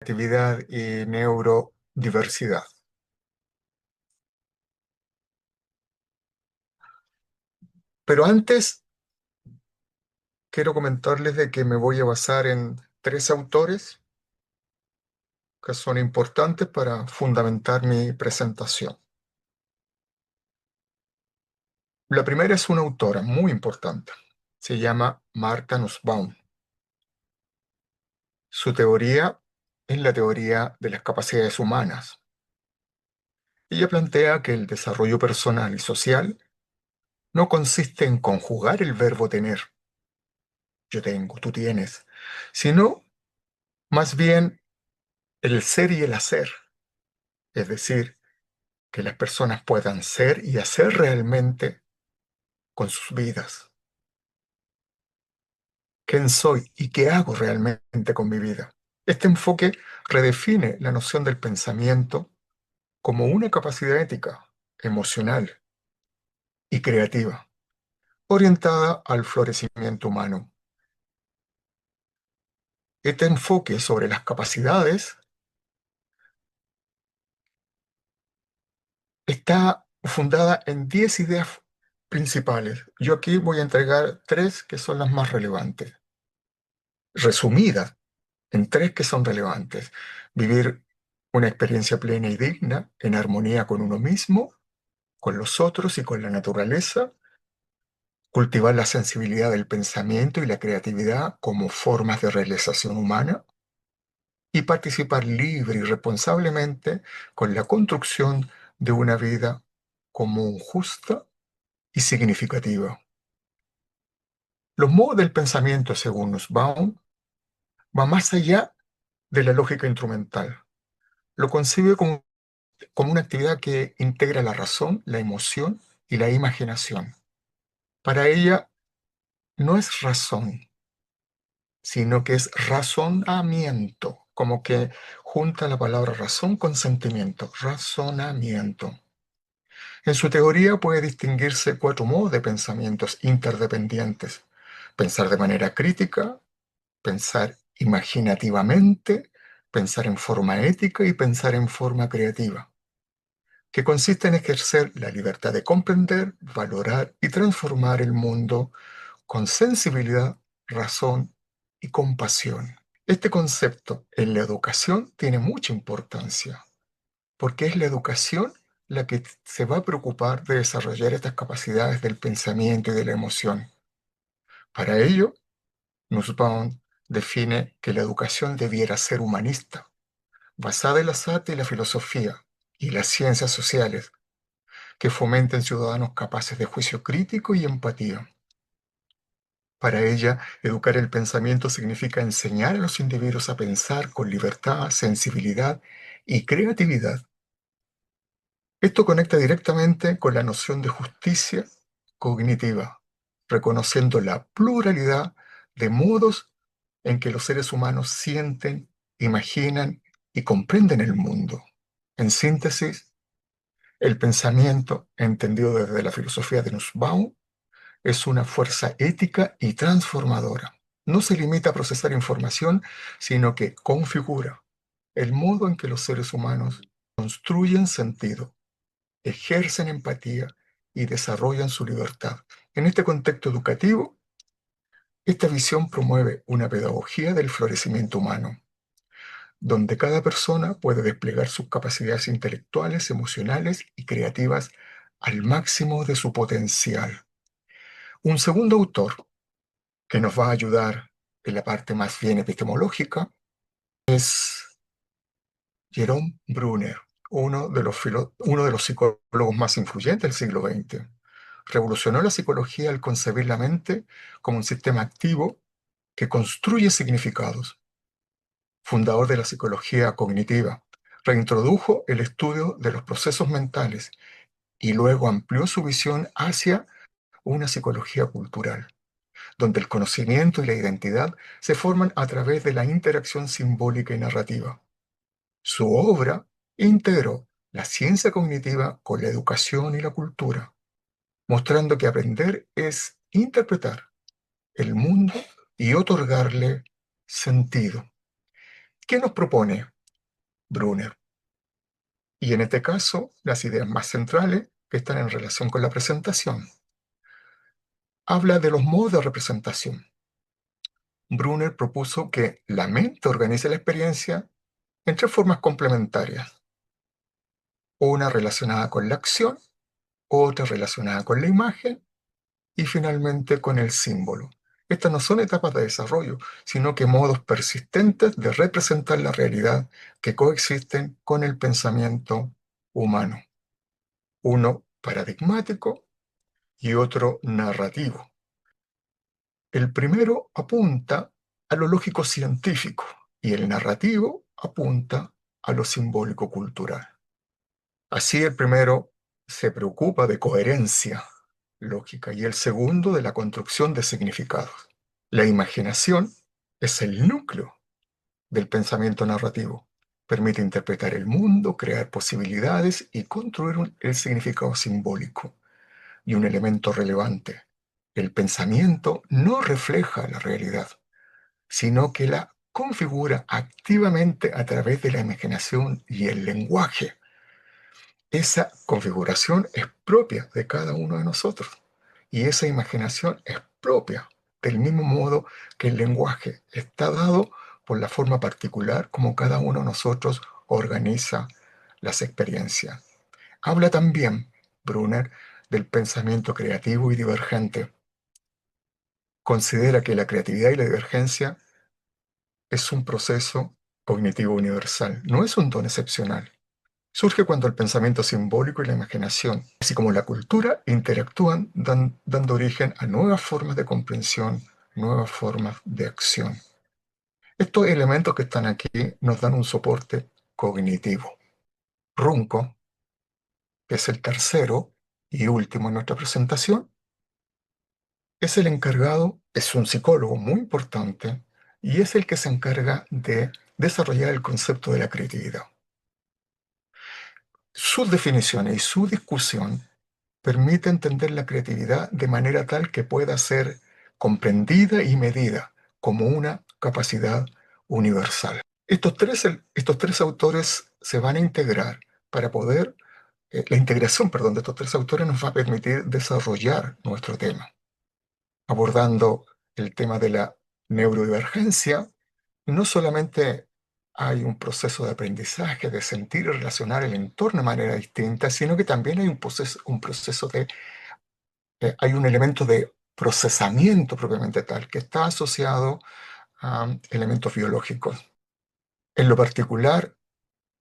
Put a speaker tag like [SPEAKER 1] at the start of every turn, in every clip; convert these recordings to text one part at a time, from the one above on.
[SPEAKER 1] creatividad y neurodiversidad. Pero antes quiero comentarles de que me voy a basar en tres autores que son importantes para fundamentar mi presentación. La primera es una autora muy importante. Se llama Martha Nussbaum. Su teoría es la teoría de las capacidades humanas. Ella plantea que el desarrollo personal y social no consiste en conjugar el verbo tener, yo tengo, tú tienes, sino más bien el ser y el hacer, es decir, que las personas puedan ser y hacer realmente con sus vidas. ¿Quién soy y qué hago realmente con mi vida? Este enfoque redefine la noción del pensamiento como una capacidad ética, emocional y creativa, orientada al florecimiento humano. Este enfoque sobre las capacidades está fundada en 10 ideas principales. Yo aquí voy a entregar tres que son las más relevantes, resumidas en tres que son relevantes. Vivir una experiencia plena y digna, en armonía con uno mismo, con los otros y con la naturaleza. Cultivar la sensibilidad del pensamiento y la creatividad como formas de realización humana. Y participar libre y responsablemente con la construcción de una vida común justa y significativa. Los modos del pensamiento, según Nussbaum, va más allá de la lógica instrumental. Lo concibe como una actividad que integra la razón, la emoción y la imaginación. Para ella no es razón, sino que es razonamiento, como que junta la palabra razón con sentimiento, razonamiento. En su teoría puede distinguirse cuatro modos de pensamientos interdependientes: pensar de manera crítica, pensar imaginativamente, pensar en forma ética y pensar en forma creativa, que consiste en ejercer la libertad de comprender, valorar y transformar el mundo con sensibilidad, razón y compasión. Este concepto en la educación tiene mucha importancia, porque es la educación la que se va a preocupar de desarrollar estas capacidades del pensamiento y de la emoción. Para ello, Nussbaum define que la educación debiera ser humanista, basada en las artes y la filosofía y las ciencias sociales, que fomenten ciudadanos capaces de juicio crítico y empatía. Para ella, educar el pensamiento significa enseñar a los individuos a pensar con libertad, sensibilidad y creatividad. Esto conecta directamente con la noción de justicia cognitiva, reconociendo la pluralidad de modos en que los seres humanos sienten, imaginan y comprenden el mundo. En síntesis, el pensamiento, entendido desde la filosofía de Nussbaum, es una fuerza ética y transformadora. No se limita a procesar información, sino que configura el modo en que los seres humanos construyen sentido, ejercen empatía y desarrollan su libertad. En este contexto educativo, esta visión promueve una pedagogía del florecimiento humano, donde cada persona puede desplegar sus capacidades intelectuales, emocionales y creativas al máximo de su potencial. Un segundo autor que nos va a ayudar en la parte más bien epistemológica es Jerome Brunner, uno de los psicólogos más influyentes del siglo XX. Revolucionó la psicología al concebir la mente como un sistema activo que construye significados. Fundador de la psicología cognitiva, reintrodujo el estudio de los procesos mentales y luego amplió su visión hacia una psicología cultural, donde el conocimiento y la identidad se forman a través de la interacción simbólica y narrativa. Su obra integró la ciencia cognitiva con la educación y la cultura, mostrando que aprender es interpretar el mundo y otorgarle sentido. ¿Qué nos propone Brunner. Y en este caso, las ideas más centrales que están en relación con la presentación. Habla de los modos de representación. Brunner propuso que la mente organice la experiencia en tres formas complementarias. Una relacionada con la acción, otra relacionada con la imagen y finalmente con el símbolo. Estas no son etapas de desarrollo, sino que modos persistentes de representar la realidad que coexisten con el pensamiento humano. Uno paradigmático y otro narrativo. El primero apunta a lo lógico científico y el narrativo apunta a lo simbólico cultural. Así el primero se preocupa de coherencia lógica y el segundo de la construcción de significados. La imaginación es el núcleo del pensamiento narrativo. Permite interpretar el mundo, crear posibilidades y construir el significado simbólico. Y un elemento relevante: el pensamiento no refleja la realidad, sino que la configura activamente a través de la imaginación y el lenguaje. Esa configuración es propia de cada uno de nosotros y esa imaginación es propia del mismo modo que el lenguaje está dado por la forma particular como cada uno de nosotros organiza las experiencias. Habla también Brunner del pensamiento creativo y divergente. Considera que la creatividad y la divergencia es un proceso cognitivo universal, no es un don excepcional. Surge cuando el pensamiento simbólico y la imaginación, así como la cultura, interactúan dando origen a nuevas formas de comprensión, nuevas formas de acción. Estos elementos que están aquí nos dan un soporte cognitivo. Runco, que es el tercero y último en nuestra presentación, es el encargado, es un psicólogo muy importante y es el que se encarga de desarrollar el concepto de la creatividad. Sus definiciones y su discusión permite entender la creatividad de manera tal que pueda ser comprendida y medida como una capacidad universal. Estos tres autores se van a integrar para poder, la integración, perdón, de estos tres autores nos va a permitir desarrollar nuestro tema, abordando el tema de la neurodivergencia. No solamente hay un proceso de aprendizaje, de sentir y relacionar el entorno de manera distinta, sino que también hay un proceso de hay un elemento de procesamiento propiamente tal, que está asociado a elementos biológicos. En lo particular,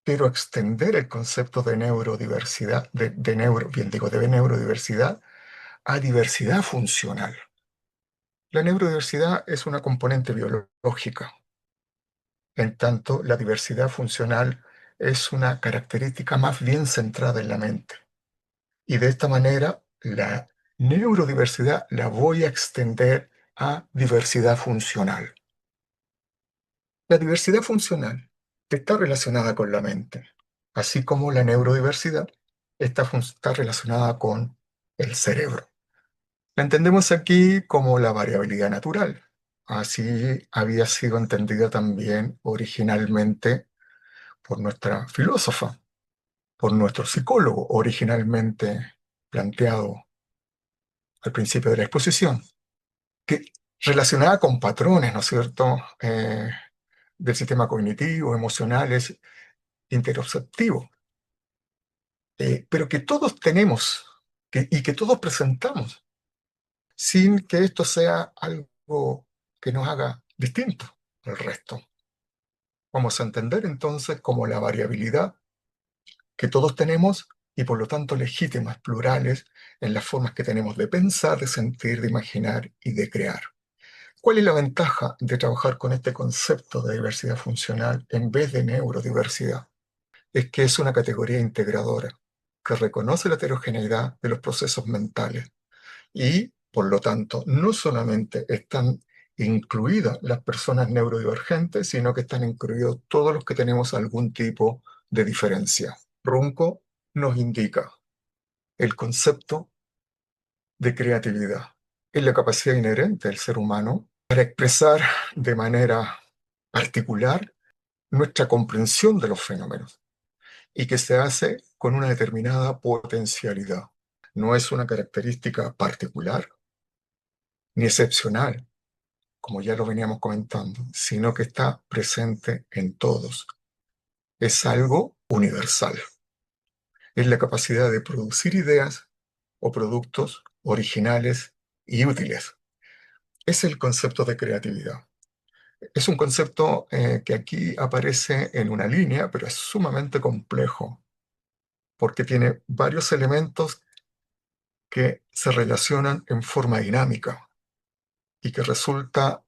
[SPEAKER 1] quiero extender el concepto de neurodiversidad, de neurodiversidad a diversidad funcional. La neurodiversidad es una componente biológica, en tanto la diversidad funcional es una característica más bien centrada en la mente. Y de esta manera, la neurodiversidad la voy a extender a diversidad funcional. La diversidad funcional está relacionada con la mente, así como la neurodiversidad está relacionada con el cerebro. La entendemos aquí como la variabilidad natural. Así había sido entendida también originalmente por nuestra filósofa, por nuestro psicólogo, originalmente planteado al principio de la exposición, que relacionada con patrones, ¿no es cierto?, del sistema cognitivo, emocionales, interoceptivo, pero que todos tenemos y que todos presentamos, sin que esto sea algo que nos haga distinto al resto. Vamos a entender entonces como la variabilidad que todos tenemos y por lo tanto legítimas, plurales, en las formas que tenemos de pensar, de sentir, de imaginar y de crear. ¿Cuál es la ventaja de trabajar con este concepto de diversidad funcional en vez de neurodiversidad? Es que es una categoría integradora, que reconoce la heterogeneidad de los procesos mentales y, por lo tanto, no solamente están incluidas las personas neurodivergentes, sino que están incluidos todos los que tenemos algún tipo de diferencia. Runco nos indica el concepto de creatividad. Es la capacidad inherente del ser humano para expresar de manera particular nuestra comprensión de los fenómenos y que se hace con una determinada potencialidad. No es una característica particular ni excepcional, como ya lo veníamos comentando, sino que está presente en todos. Es algo universal. Es la capacidad de producir ideas o productos originales y útiles. Es el concepto de creatividad. Es un concepto que aquí aparece en una línea, pero es sumamente complejo, porque tiene varios elementos que se relacionan en forma dinámica y que resulta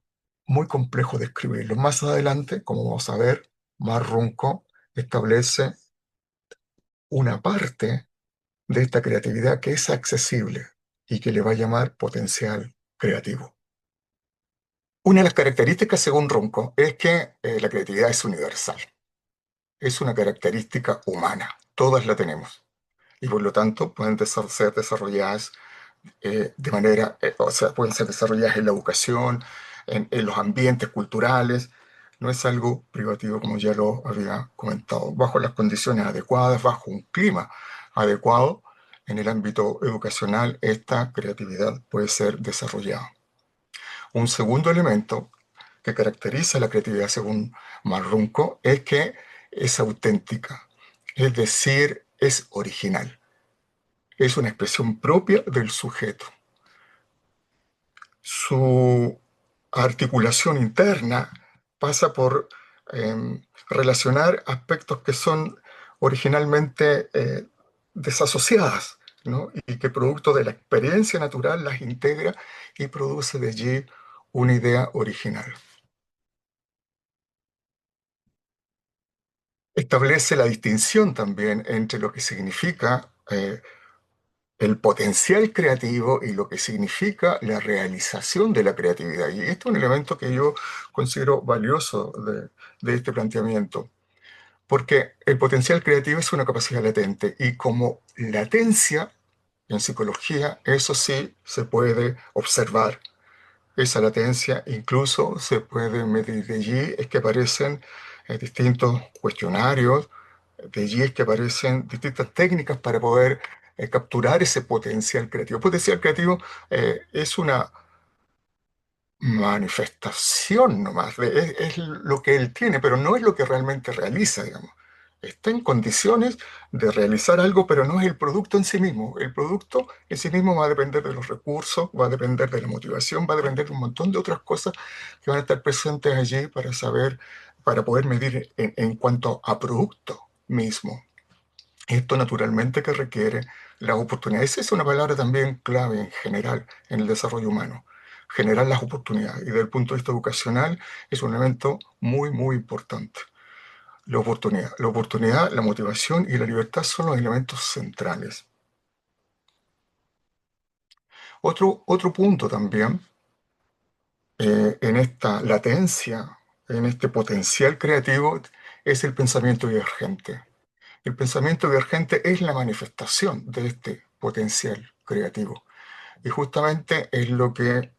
[SPEAKER 1] muy complejo describirlo. Más adelante, como vamos a ver, Marrunco establece una parte de esta creatividad que es accesible y que le va a llamar potencial creativo. Una de las características, según Runco, es que la creatividad es universal, es una característica humana, todas la tenemos y por lo tanto pueden ser desarrolladas de manera, o sea, pueden ser desarrolladas en la educación, en los ambientes culturales. No es algo privativo, como ya lo había comentado. Bajo las condiciones adecuadas, bajo un clima adecuado, en el ámbito educacional, esta creatividad puede ser desarrollada. Un segundo elemento que caracteriza la creatividad, según Marrunco, es que es auténtica, es decir, es original, es una expresión propia del sujeto. Su articulación interna pasa por relacionar aspectos que son originalmente desasociadas, ¿no? Y que producto de la experiencia natural las integra y produce de allí una idea original. Establece la distinción también entre lo que significa el potencial creativo y lo que significa la realización de la creatividad. Y este es un elemento que yo considero valioso de este planteamiento, porque el potencial creativo es una capacidad latente y como latencia en psicología, eso sí se puede observar. Esa latencia incluso se puede medir. De allí es que aparecen distintos cuestionarios, de allí es que aparecen distintas técnicas para poder capturar ese potencial creativo. El potencial creativo es una manifestación nomás, es lo que él tiene, pero no es lo que realmente realiza, digamos. Está en condiciones de realizar algo, pero no es el producto en sí mismo. El producto en sí mismo va a depender de los recursos, va a depender de la motivación, va a depender de un montón de otras cosas que van a estar presentes allí para saber, para poder medir en cuanto a producto mismo. Esto naturalmente que requiere las oportunidades. Esa es una palabra también clave en general en el desarrollo humano. Generar las oportunidades. Y desde el punto de vista educacional es un elemento muy, muy importante. La oportunidad, la motivación y la libertad son los elementos centrales. Otro punto también en esta latencia, en este potencial creativo, es el pensamiento divergente. El pensamiento divergente es la manifestación de este potencial creativo. Y justamente es lo que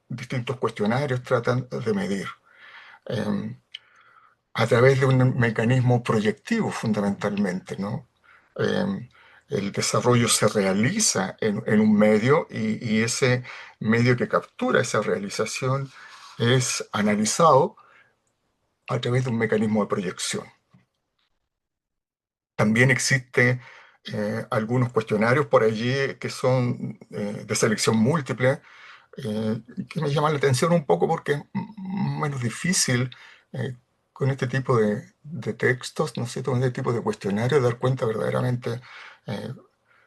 [SPEAKER 1] distintos cuestionarios tratan de medir. Eh, a través de un mecanismo proyectivo fundamentalmente, ¿no? Eh, el desarrollo se realiza en un medio y ese medio que captura esa realización es analizado a través de un mecanismo de proyección. También existe algunos cuestionarios por allí que son de selección múltiple, que me llaman la atención un poco porque es menos difícil con este tipo de textos, no sé, con este tipo de cuestionarios, dar cuenta verdaderamente eh,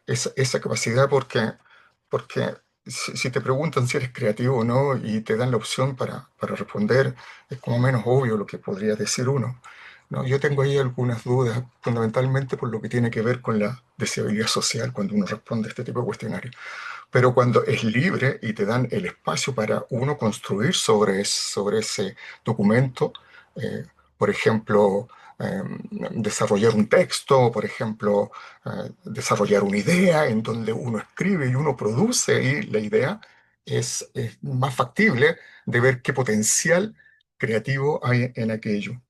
[SPEAKER 1] esa capacidad porque si te preguntan si eres creativo o no y te dan la opción para responder, es como menos obvio lo que podría decir uno. ¿No? Yo tengo ahí algunas dudas, fundamentalmente por lo que tiene que ver con la deseabilidad social cuando uno responde a este tipo de cuestionarios. Pero cuando es libre y te dan el espacio para uno construir sobre ese documento, eh, por ejemplo, desarrollar un texto, por ejemplo, desarrollar una idea en donde uno escribe y uno produce y la idea es más factible de ver qué potencial creativo hay en aquello.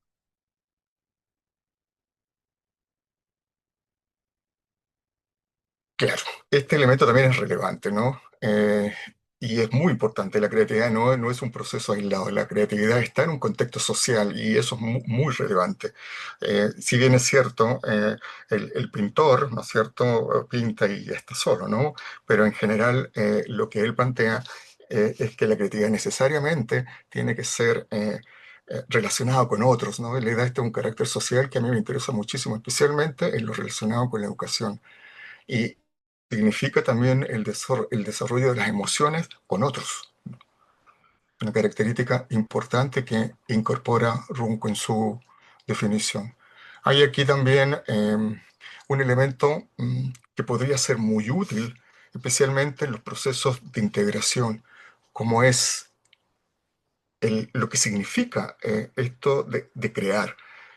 [SPEAKER 1] Claro, este elemento también es relevante, ¿no? Y es muy importante. La creatividad no es un proceso aislado. La creatividad está en un contexto social y eso es muy relevante. Si bien es cierto, el pintor, ¿no es cierto?, pinta y ya está solo, ¿no? Pero en general, lo que él plantea es que la creatividad necesariamente tiene que ser relacionada con otros, ¿no? Le da este un carácter social que a mí me interesa muchísimo, especialmente en lo relacionado con la educación. Y significa también el desarrollo de las emociones con otros, una característica importante que incorpora Runco en su definición. Hay aquí también un elemento que podría ser muy útil, especialmente en los procesos de integración, como es lo que significa esto de crear,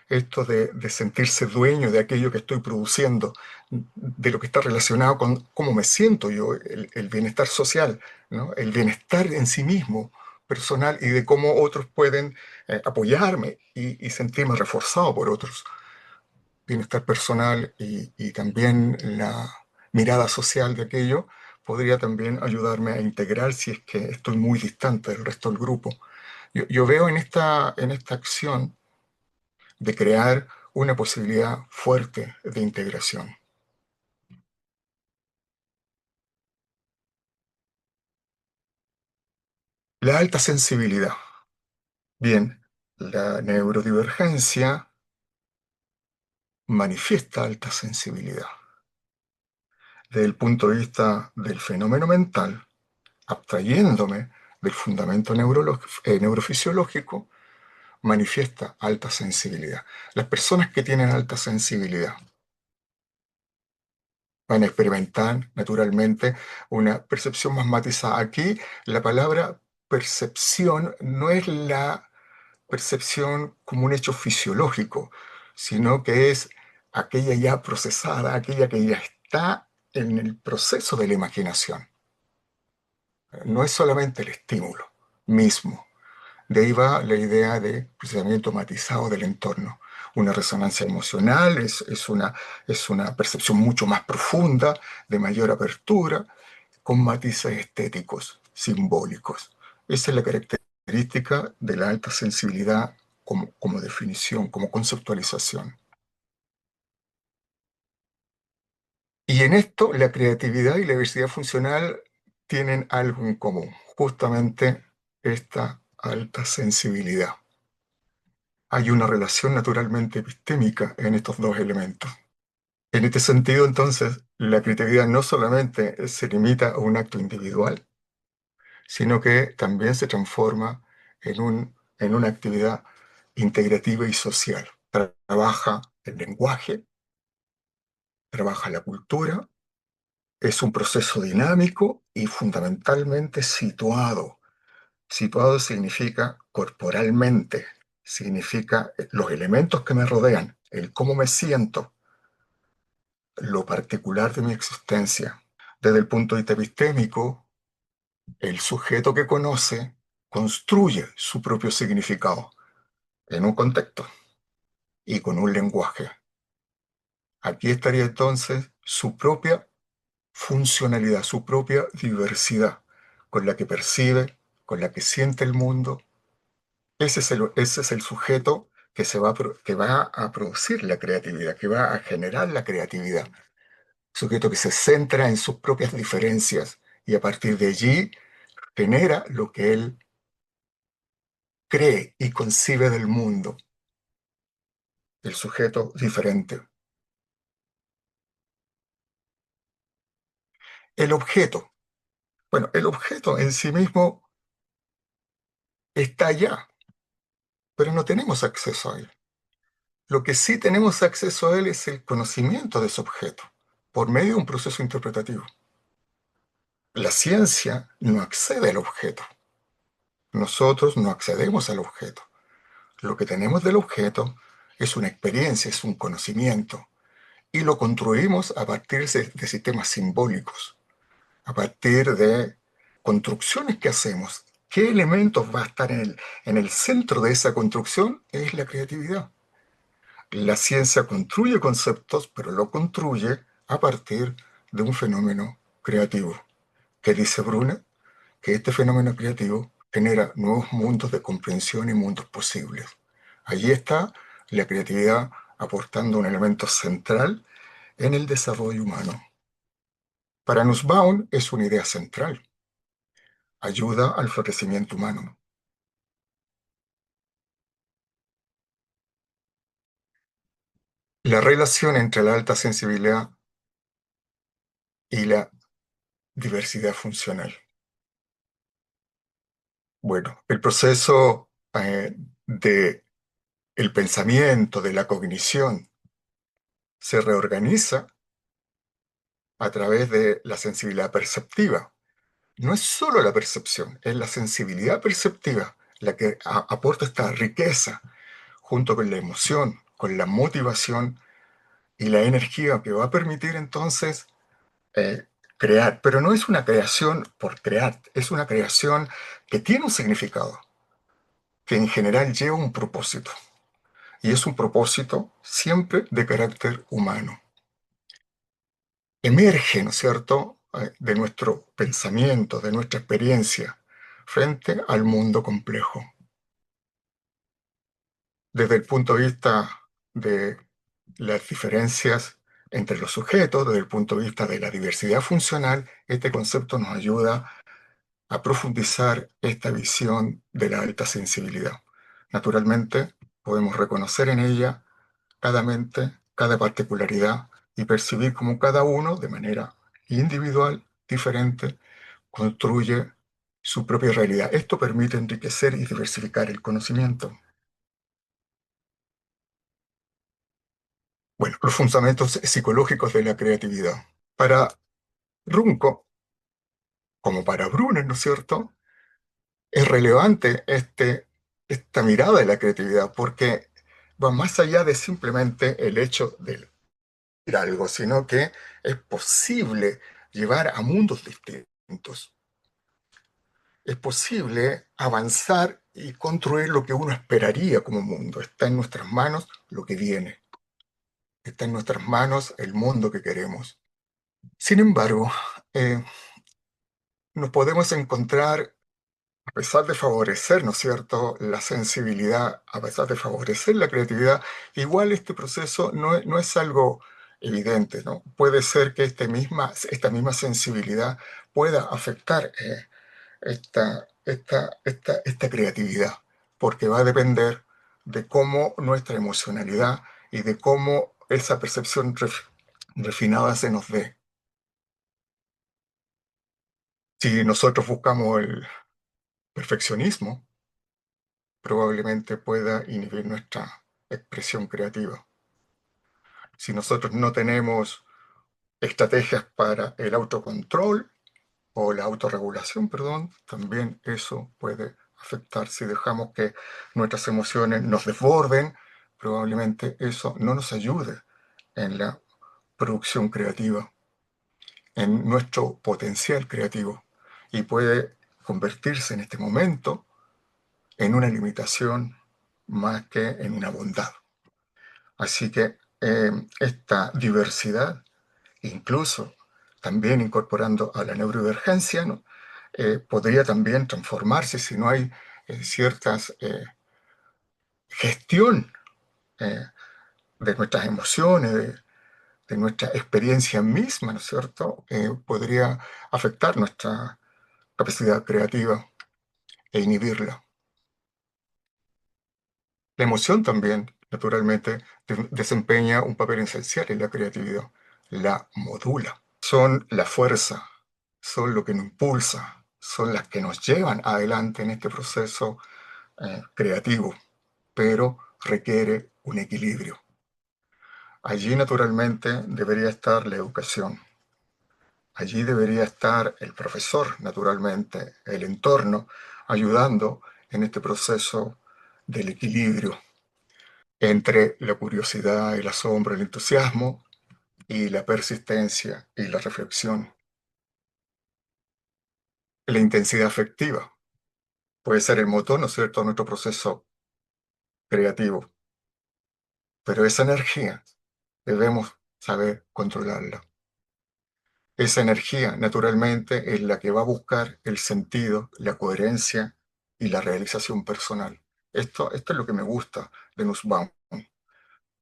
[SPEAKER 1] esto de sentirse dueño de aquello que estoy produciendo, de lo que está relacionado con cómo me siento yo, el bienestar social, ¿no? El bienestar en sí mismo, personal, y de cómo otros pueden apoyarme y sentirme reforzado por otros. Bienestar personal y también la mirada social de aquello podría también ayudarme a integrar si es que estoy muy distante del resto del grupo. Yo veo en esta acción de crear una posibilidad fuerte de integración. La alta sensibilidad. Bien, la neurodivergencia manifiesta alta sensibilidad. Desde el punto de vista del fenómeno mental, abstrayéndome del fundamento neurofisiológico, manifiesta alta sensibilidad. Las personas que tienen alta sensibilidad van a experimentar naturalmente una percepción más matizada. Aquí la palabra percepción no es la percepción como un hecho fisiológico, sino que es aquella ya procesada, aquella que ya está en el proceso de la imaginación. No es solamente el estímulo mismo. De ahí va la idea de procesamiento matizado del entorno. Una resonancia emocional es una percepción mucho más profunda, de mayor apertura, con matices estéticos, simbólicos. Esa es la característica de la alta sensibilidad como definición, como conceptualización. Y en esto, la creatividad y la diversidad funcional tienen algo en común, justamente esta alta sensibilidad. Hay una relación naturalmente epistémica en estos dos elementos. En este sentido, entonces, la creatividad no solamente se limita a un acto individual, sino que también se transforma en una actividad integrativa y social. Trabaja el lenguaje, trabaja la cultura, es un proceso dinámico y fundamentalmente situado. Situado significa corporalmente, significa los elementos que me rodean, el cómo me siento, lo particular de mi existencia. Desde el punto de vista epistémico, el sujeto que conoce construye su propio significado en un contexto y con un lenguaje. Aquí estaría entonces su propia funcionalidad, su propia diversidad, con la que percibe, con la que siente el mundo. Ese es el sujeto que va a producir la creatividad, que va a generar la creatividad. Sujeto que se centra en sus propias diferencias y a partir de allí genera lo que él cree y concibe del mundo, el sujeto diferente. El objeto. Bueno, el objeto en sí mismo está allá, pero no tenemos acceso a él. Lo que sí tenemos acceso a él es el conocimiento de ese objeto, por medio de un proceso interpretativo. La ciencia no accede al objeto. Nosotros no accedemos al objeto. Lo que tenemos del objeto es una experiencia, es un conocimiento, y lo construimos a partir de sistemas simbólicos, a partir de construcciones que hacemos. ¿Qué elementos va a estar en el centro de esa construcción? Es la creatividad. La ciencia construye conceptos, pero lo construye a partir de un fenómeno creativo. ¿Qué dice Bruna? Que este fenómeno creativo genera nuevos mundos de comprensión y mundos posibles. Allí está la creatividad aportando un elemento central en el desarrollo humano. Para Nussbaum es una idea central, ayuda al florecimiento humano. La relación entre la alta sensibilidad y la diversidad funcional. Bueno, el proceso de el pensamiento, de la cognición, se reorganiza a través de la sensibilidad perceptiva. No es solo la percepción, es la sensibilidad perceptiva la que aporta esta riqueza junto con la emoción, con la motivación y la energía que va a permitir entonces eh, crear. Pero no es una creación por crear, es una creación que tiene un significado, que en general lleva un propósito. Y es un propósito siempre de carácter humano. Emerge, ¿no es cierto?, de nuestro pensamiento, de nuestra experiencia frente al mundo complejo. Desde el punto de vista de las diferencias entre los sujetos, desde el punto de vista de la diversidad funcional, este concepto nos ayuda a profundizar esta visión de la alta sensibilidad. Naturalmente, podemos reconocer en ella cada mente, cada particularidad y percibir cómo cada uno, de manera individual, diferente, construye su propia realidad. Esto permite enriquecer y diversificar el conocimiento. Bueno, los fundamentos psicológicos de la creatividad. Para Runco, como para Brunner, ¿no es cierto?, es relevante esta mirada de la creatividad porque va más allá de simplemente el hecho de algo, sino que es posible llevar a mundos distintos. Es posible avanzar y construir lo que uno esperaría como mundo. Está en nuestras manos lo que viene. Está en nuestras manos el mundo que queremos. Sin embargo, eh, nos podemos encontrar, a pesar de favorecer, ¿no es cierto?, la sensibilidad, a pesar de favorecer la creatividad, igual este proceso no es algo evidente, ¿no? Puede ser que esta misma sensibilidad pueda afectar esta creatividad, porque va a depender de cómo nuestra emocionalidad y de cómo esa percepción refinada se nos dé. Si nosotros buscamos el perfeccionismo, probablemente pueda inhibir nuestra expresión creativa. Si nosotros no tenemos estrategias para el autocontrol o la autorregulación, perdón, también eso puede afectar. Si dejamos que nuestras emociones nos desborden, probablemente eso no nos ayude en la producción creativa, en nuestro potencial creativo, y puede convertirse en este momento en una limitación más que en una bondad. Así que esta diversidad, incluso también incorporando a la neurodivergencia, ¿no?, podría también transformarse si no hay ciertas gestión eh, de nuestras emociones, de nuestra experiencia misma, ¿no es cierto?, podría afectar nuestra capacidad creativa e inhibirla. La emoción también, naturalmente, desempeña un papel esencial en la creatividad. La modula. Son la fuerza, son lo que nos impulsa, son las que nos llevan adelante en este proceso creativo, pero requiere un equilibrio. Allí, naturalmente, debería estar la educación. Allí debería estar el profesor, naturalmente, el entorno, ayudando en este proceso del equilibrio entre la curiosidad, el asombro, el entusiasmo y la persistencia y la reflexión. La intensidad afectiva puede ser el motor, ¿no es cierto?, de nuestro proceso creativo, pero esa energía debemos saber controlarla. Esa energía, naturalmente, es la que va a buscar el sentido, la coherencia y la realización personal. Esto es lo que me gusta de Nussbaum,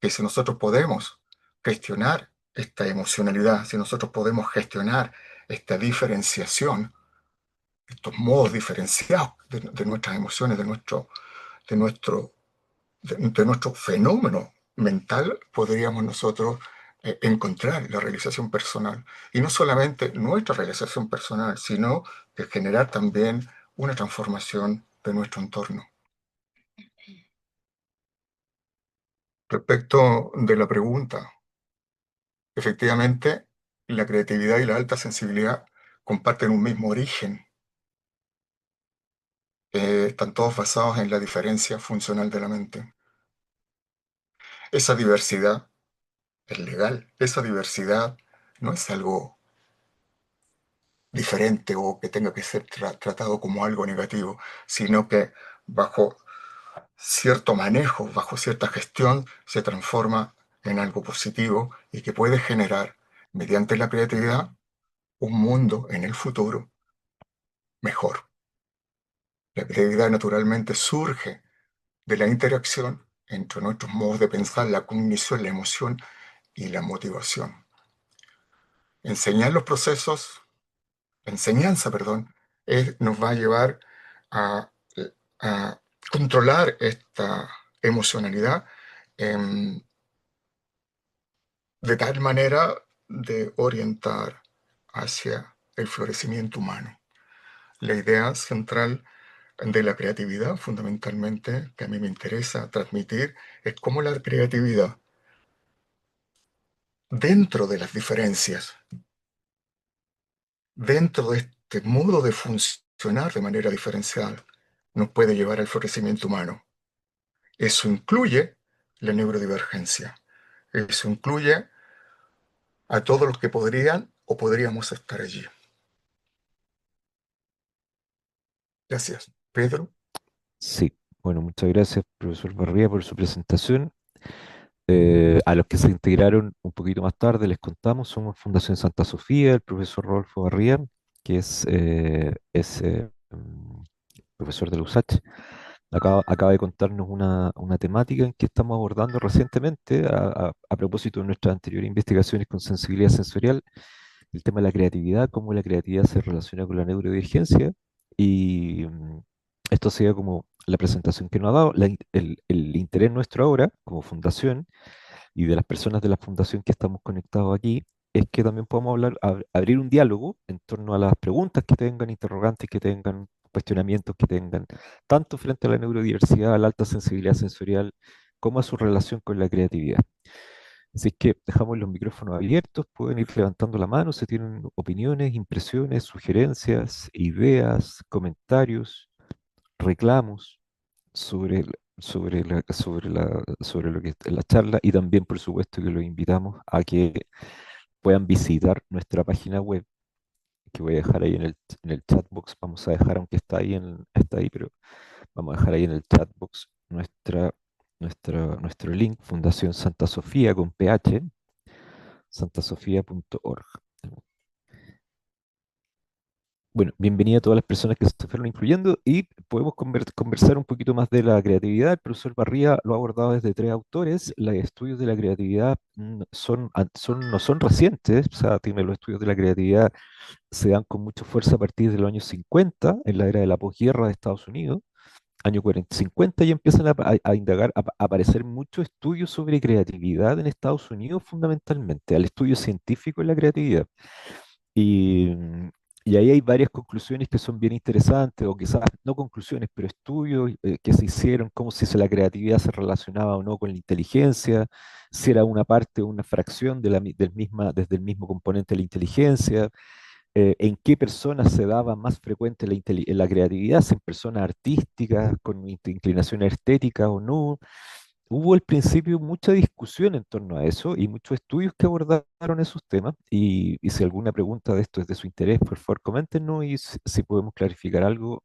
[SPEAKER 1] que si nosotros podemos gestionar esta emocionalidad, si nosotros podemos gestionar esta diferenciación, estos modos diferenciados de nuestras emociones, de nuestro, de nuestro fenómeno mental, podríamos nosotros encontrar la realización personal. Y no solamente nuestra realización personal, sino que generar también una transformación de nuestro entorno. Respecto de la pregunta, efectivamente, la creatividad y la alta sensibilidad comparten un mismo origen. Están todos basados en la diferencia funcional de la mente. Esa diversidad es legal, esa diversidad no es algo diferente o que tenga que ser tratado como algo negativo, sino que bajo cierto manejo, bajo cierta gestión, se transforma en algo positivo y que puede generar, mediante la creatividad, un mundo en el futuro mejor. La creatividad naturalmente surge de la interacción entre nuestros modos de pensar, la cognición, la emoción y la motivación. Enseñar los procesos, la enseñanza, perdón, nos va a llevar a, a controlar esta emocionalidad em, de tal manera de orientar hacia el florecimiento humano. La idea central de la creatividad, fundamentalmente, que a mí me interesa transmitir, es cómo la creatividad, dentro de las diferencias, dentro de este modo de funcionar de manera diferencial, nos puede llevar al florecimiento humano. Eso incluye la neurodivergencia. Eso incluye a todos los que podrían o podríamos estar allí. Gracias. Pedro.
[SPEAKER 2] Sí, bueno, muchas gracias, profesor Barría, por su presentación. A los que se integraron un poquito más tarde, les contamos, somos Fundación Santa Sofía, el profesor Rodolfo Barría, que es profesor de la USACH, acaba de contarnos una temática en que estamos abordando recientemente a propósito de nuestras anteriores investigaciones con sensibilidad sensorial, el tema de la creatividad, cómo la creatividad se relaciona con la neurodivergencia. Y esto sería como la presentación que nos ha dado. El interés nuestro ahora, como fundación, y de las personas de la fundación que estamos conectados aquí, es que también podamos hablar, abrir un diálogo en torno a las preguntas que tengan, interrogantes que tengan, cuestionamientos que tengan, tanto frente a la neurodiversidad, a la alta sensibilidad sensorial, como a su relación con la creatividad. Así es que dejamos los micrófonos abiertos, pueden ir levantando la mano si tienen opiniones, impresiones, sugerencias, ideas, comentarios, reclamos sobre, sobre lo que es la charla, y también, por supuesto, que los invitamos a que puedan visitar nuestra página web, que voy a dejar ahí en el chat box. Vamos a dejar, aunque está ahí, pero vamos a dejar ahí en el chat box nuestro link, Fundación Santa Sofía con PH, santasofía.org. Bueno, bienvenida a todas las personas que se fueron incluyendo, y podemos conversar un poquito más de la creatividad. El profesor Barría lo ha abordado desde tres autores. Los estudios de la creatividad no son recientes, o sea, los estudios de la creatividad se dan con mucha fuerza a partir de los años 50, en la era de la posguerra de Estados Unidos, año 40, 50, y empiezan a indagar, a aparecer muchos estudios sobre creatividad en Estados Unidos, fundamentalmente, al estudio científico de la creatividad. Y, y ahí hay varias conclusiones que son bien interesantes, o quizás no conclusiones, pero estudios que se hicieron, como si la creatividad se relacionaba o no con la inteligencia, si era una parte o una fracción desde el mismo componente de la inteligencia, en qué personas se daba más frecuente la creatividad, si en personas artísticas, con inclinación estética o no. Hubo al principio mucha discusión en torno a eso y muchos estudios que abordaron esos temas. Y si alguna pregunta de esto es de su interés, por favor, coméntenos, y si podemos clarificar algo,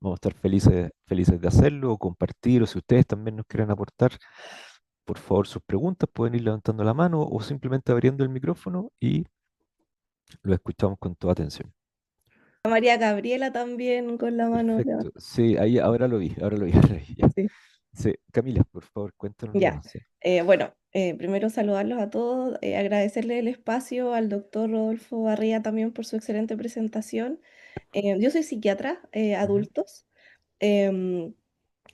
[SPEAKER 2] vamos a estar felices de hacerlo o compartir. O si ustedes también nos quieren aportar, por favor, sus preguntas, pueden ir levantando la mano o simplemente abriendo el micrófono, y Lo escuchamos con toda atención.
[SPEAKER 3] María Gabriela también con la mano
[SPEAKER 2] Perfecto.
[SPEAKER 3] levantada.
[SPEAKER 2] Sí, ahí ahora lo vi, ahora lo vi. Ahora lo vi, ya.
[SPEAKER 3] Sí.
[SPEAKER 2] Sí, Camila, por favor, cuéntanos
[SPEAKER 3] Ya.
[SPEAKER 2] nomás. Sí.
[SPEAKER 3] Bueno, primero saludarlos a todos, agradecerle el espacio al doctor Rodolfo Barría también por su excelente presentación. Yo soy psiquiatra,
[SPEAKER 2] Ujú,
[SPEAKER 3] adultos. Em,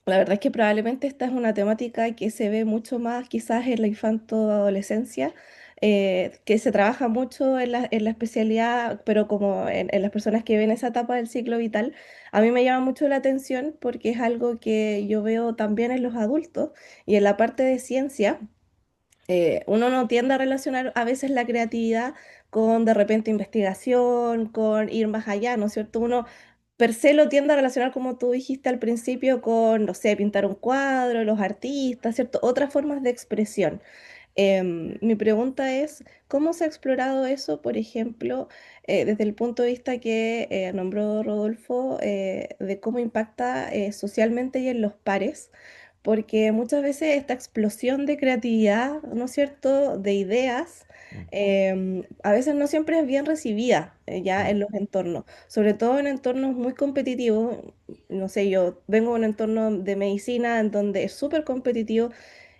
[SPEAKER 3] la verdad es que probablemente esta es una temática que se ve mucho más quizás en la infanto-adolescencia, que se trabaja mucho en la especialidad, pero como en las personas que ven esa etapa del ciclo vital, a mí me llama mucho la atención porque es algo que yo veo también en los adultos y en la parte de ciencia. Uno no tiende a relacionar a veces la creatividad con de repente investigación, con ir más allá, ¿no es cierto? Uno per se lo tiende a relacionar, como tú dijiste al principio, con, no sé, pintar un cuadro, los artistas, ¿cierto? Otras formas de expresión. Mi pregunta es, ¿cómo se ha explorado eso, por ejemplo, desde el punto de vista que nombró Rodolfo, de cómo impacta socialmente y en los pares? Porque muchas veces esta explosión de creatividad, ¿no es cierto?, de ideas,
[SPEAKER 2] mm,
[SPEAKER 3] a veces no siempre es bien recibida ya
[SPEAKER 2] mm,
[SPEAKER 3] en los entornos, sobre todo en entornos muy competitivos. No sé, yo vengo de un entorno de medicina en donde es súper competitivo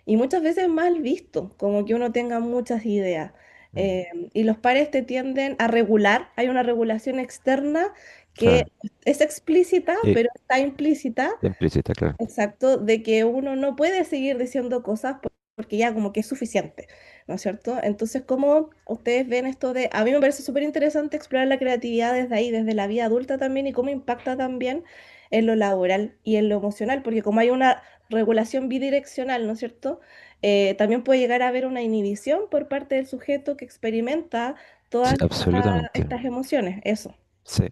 [SPEAKER 3] y muchas veces mal visto, como que uno tenga muchas ideas.
[SPEAKER 2] mm.
[SPEAKER 3] Y los pares te tienden a regular, hay una regulación externa que
[SPEAKER 2] Claro,
[SPEAKER 3] es explícita,
[SPEAKER 2] eh,
[SPEAKER 3] pero está implícita.
[SPEAKER 2] implícita, claro.
[SPEAKER 3] Exacto, de que uno no puede seguir diciendo cosas porque ya como que es suficiente, ¿no es cierto? Entonces, ¿cómo ustedes ven esto de... A mí me parece súper interesante explorar la creatividad desde ahí, desde la vida adulta también, y cómo impacta también en lo laboral y en lo emocional, porque como hay una regulación bidireccional, ¿no es cierto? También puede llegar a haber una inhibición por parte del sujeto que experimenta
[SPEAKER 2] Sí,
[SPEAKER 3] todas
[SPEAKER 2] absolutamente.
[SPEAKER 3] estas emociones, eso.
[SPEAKER 2] Sí.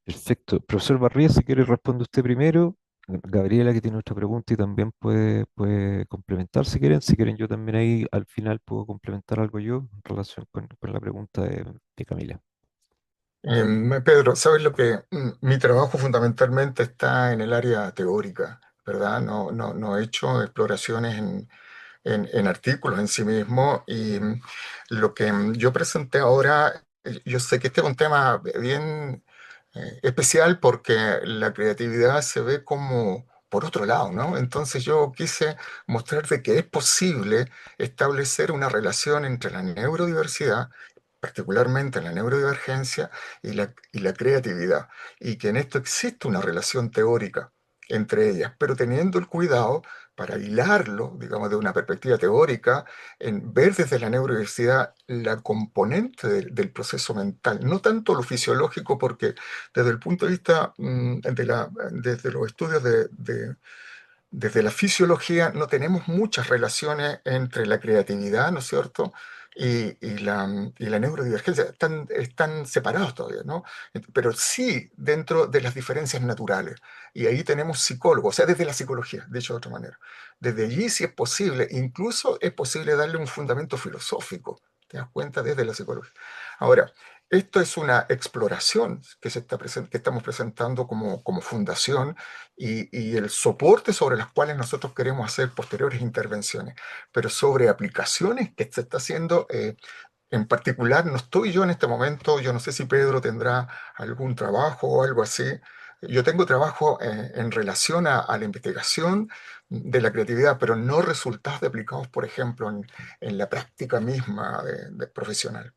[SPEAKER 2] Perfecto. Profesor Barría, si quiere responde usted primero. Gabriela, que tiene otra pregunta y también puede complementar si quieren. Si quieren, yo también ahí al final puedo complementar algo yo en relación con la pregunta de Camila.
[SPEAKER 1] Pedro, ¿sabes lo que mi trabajo fundamentalmente está en el área teórica, ¿verdad? No he hecho exploraciones en artículos en sí mismo y lo que yo presenté ahora, yo sé que este es un tema bien especial porque la creatividad se ve como por otro lado, ¿no? Entonces yo quise mostrar de que es posible establecer una relación entre la neurodiversidad, particularmente la neurodivergencia y la creatividad, y que en esto existe una relación teórica entre ellas, pero teniendo el cuidado para hilarlo, digamos, de una perspectiva teórica, en ver desde la neurodiversidad la componente del proceso mental, no tanto lo fisiológico, porque desde el punto de vista desde los estudios desde la fisiología no tenemos muchas relaciones entre la creatividad, ¿no es cierto? Y la neurodivergencia están separados todavía, ¿no? Pero sí dentro de las diferencias naturales. Y ahí tenemos psicólogos, o sea, desde la psicología, dicho de otra manera. Desde allí sí es posible, incluso es posible darle un fundamento filosófico, ¿te das cuenta? Desde la psicología. Ahora, esto es una exploración que estamos presentando como fundación y el soporte sobre las cuales nosotros queremos hacer posteriores intervenciones, pero sobre aplicaciones que se está haciendo, en particular no estoy yo en este momento, yo no sé si Pedro tendrá algún trabajo o algo así. Yo tengo trabajo en relación a la investigación de la creatividad, pero no resultados de aplicados, por ejemplo, en la práctica misma de profesional.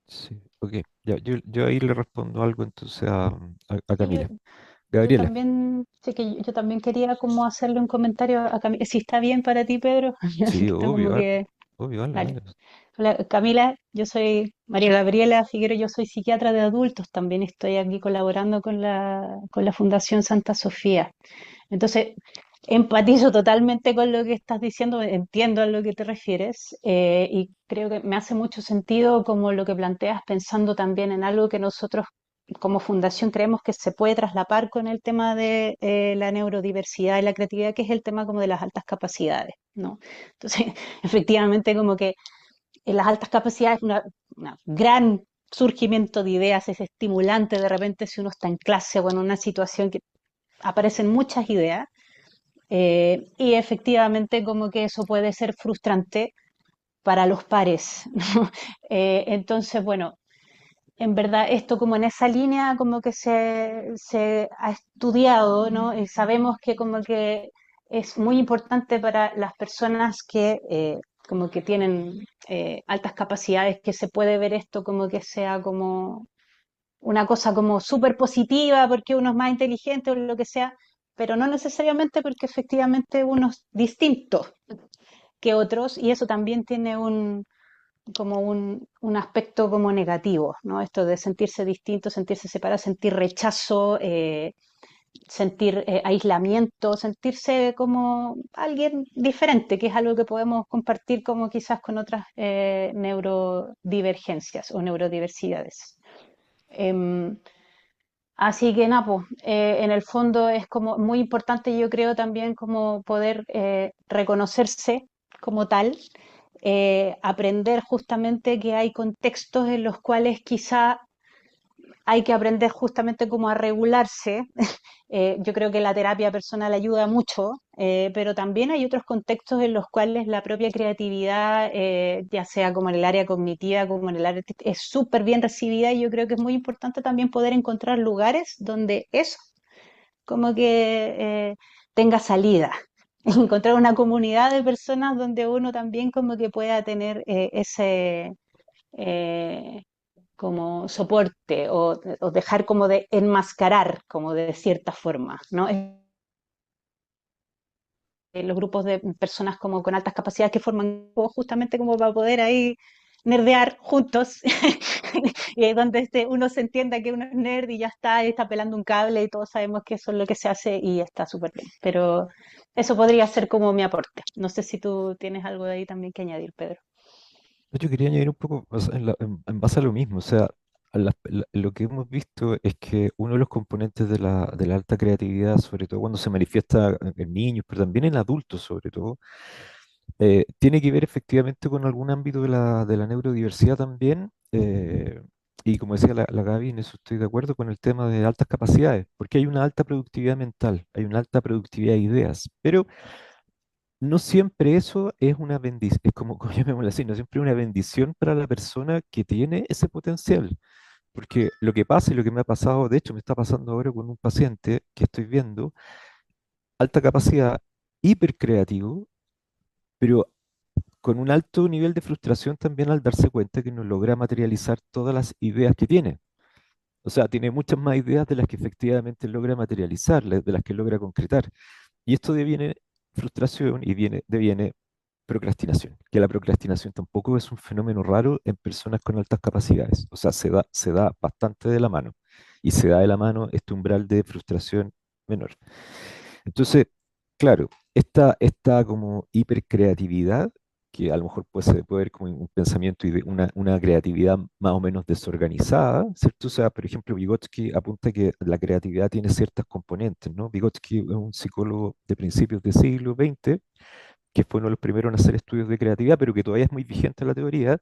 [SPEAKER 2] Sí, ok. Ya, yo ahí le respondo algo entonces a
[SPEAKER 4] Sí,
[SPEAKER 2] Camila.
[SPEAKER 4] yo
[SPEAKER 2] Gabriela,
[SPEAKER 4] también, sí que yo también quería como hacerle un comentario a Camila, si está bien para ti, Pedro,
[SPEAKER 2] sí,
[SPEAKER 4] que está como
[SPEAKER 2] obvio,
[SPEAKER 4] que,
[SPEAKER 2] obvio, dale,
[SPEAKER 4] dale.
[SPEAKER 2] dale.
[SPEAKER 4] Hola, Camila, yo soy María Gabriela Figuero, yo soy psiquiatra de adultos, también estoy aquí colaborando con la Fundación Santa Sofía. Entonces, empatizo totalmente con lo que estás diciendo, entiendo a lo que te refieres, y creo que me hace mucho sentido como lo que planteas pensando también en algo que nosotros como fundación creemos que se puede traslapar con el tema de la neurodiversidad y la creatividad, que es el tema como de las altas capacidades, ¿no? Entonces, efectivamente, como que en las altas capacidades una gran surgimiento de ideas, es estimulante de repente si uno está en clase o en una situación que aparecen muchas ideas, y efectivamente como que eso puede ser frustrante para los pares, ¿no? Entonces, bueno, en verdad esto como en esa línea como que se ha estudiado, ¿no? Y sabemos que como que es muy importante para las personas que como que tienen altas capacidades, que se puede ver esto como que sea como una cosa como súper positiva porque uno es más inteligente o lo que sea, pero no necesariamente porque efectivamente uno es distinto que otros y eso también tiene un aspecto como negativo, ¿no? Esto de sentirse distinto, sentirse separado, sentir rechazo, sentir aislamiento, sentirse como alguien diferente, que es algo que podemos compartir como quizás con otras neurodivergencias o neurodiversidades. Em, Así que nada, pues, en el fondo es como muy importante, yo creo también como poder reconocerse como tal, aprender justamente que hay contextos en los cuales quizá hay que aprender justamente cómo a regularse. Yo creo que la terapia personal ayuda mucho, pero también hay otros contextos en los cuales la propia creatividad, ya sea como en el área cognitiva, como en el área es súper bien recibida y yo creo que es muy importante también poder encontrar lugares donde eso como que tenga salida. Encontrar una comunidad de personas donde uno también como que pueda tener ese eh, como soporte o dejar como de enmascarar como de cierta forma, ¿no? Los grupos de personas como con altas capacidades que forman grupos justamente como para poder ahí nerdear juntos y ahí donde uno se entienda que uno es nerd y está pelando un cable y todos sabemos que eso es lo que se hace y está súper bien. Pero eso podría ser como mi aporte. No sé si tú tienes algo de ahí también que añadir, Pedro.
[SPEAKER 2] Yo quería añadir un poco o sea, en base a lo mismo, o sea, lo que hemos visto es que uno de los componentes de la alta creatividad, sobre todo cuando se manifiesta en niños, pero también en adultos sobre todo, tiene que ver efectivamente con algún ámbito de la neurodiversidad también. Y como decía la Gaby, en eso estoy de acuerdo con el tema de altas capacidades, porque hay una alta productividad mental, hay una alta productividad de ideas, pero no siempre eso es una bendición, es como, como llamémoslo así, no siempre es una bendición para la persona que tiene ese potencial. Porque lo que pasa y lo que me ha pasado, de hecho me está pasando ahora con un paciente que estoy viendo, alta capacidad, hipercreativo, pero con un alto nivel de frustración también al darse cuenta que no logra materializar todas las ideas que tiene. O sea, tiene muchas más ideas de las que efectivamente logra materializar, de las que logra concretar. Y esto deviene frustración y deviene procrastinación, que la procrastinación tampoco es un fenómeno raro en personas con altas capacidades, o sea, se da bastante de la mano y se da de la mano este umbral de frustración menor. Entonces, claro, esta como hipercreatividad, que a lo mejor se puede ver como un pensamiento y una creatividad más o menos desorganizada, ¿cierto? O sea, por ejemplo, Vygotsky apunta que la creatividad tiene ciertas componentes, ¿no? Vygotsky es un psicólogo de principios del siglo XX que fue uno de los primeros en hacer estudios de creatividad, pero que todavía es muy vigente la teoría.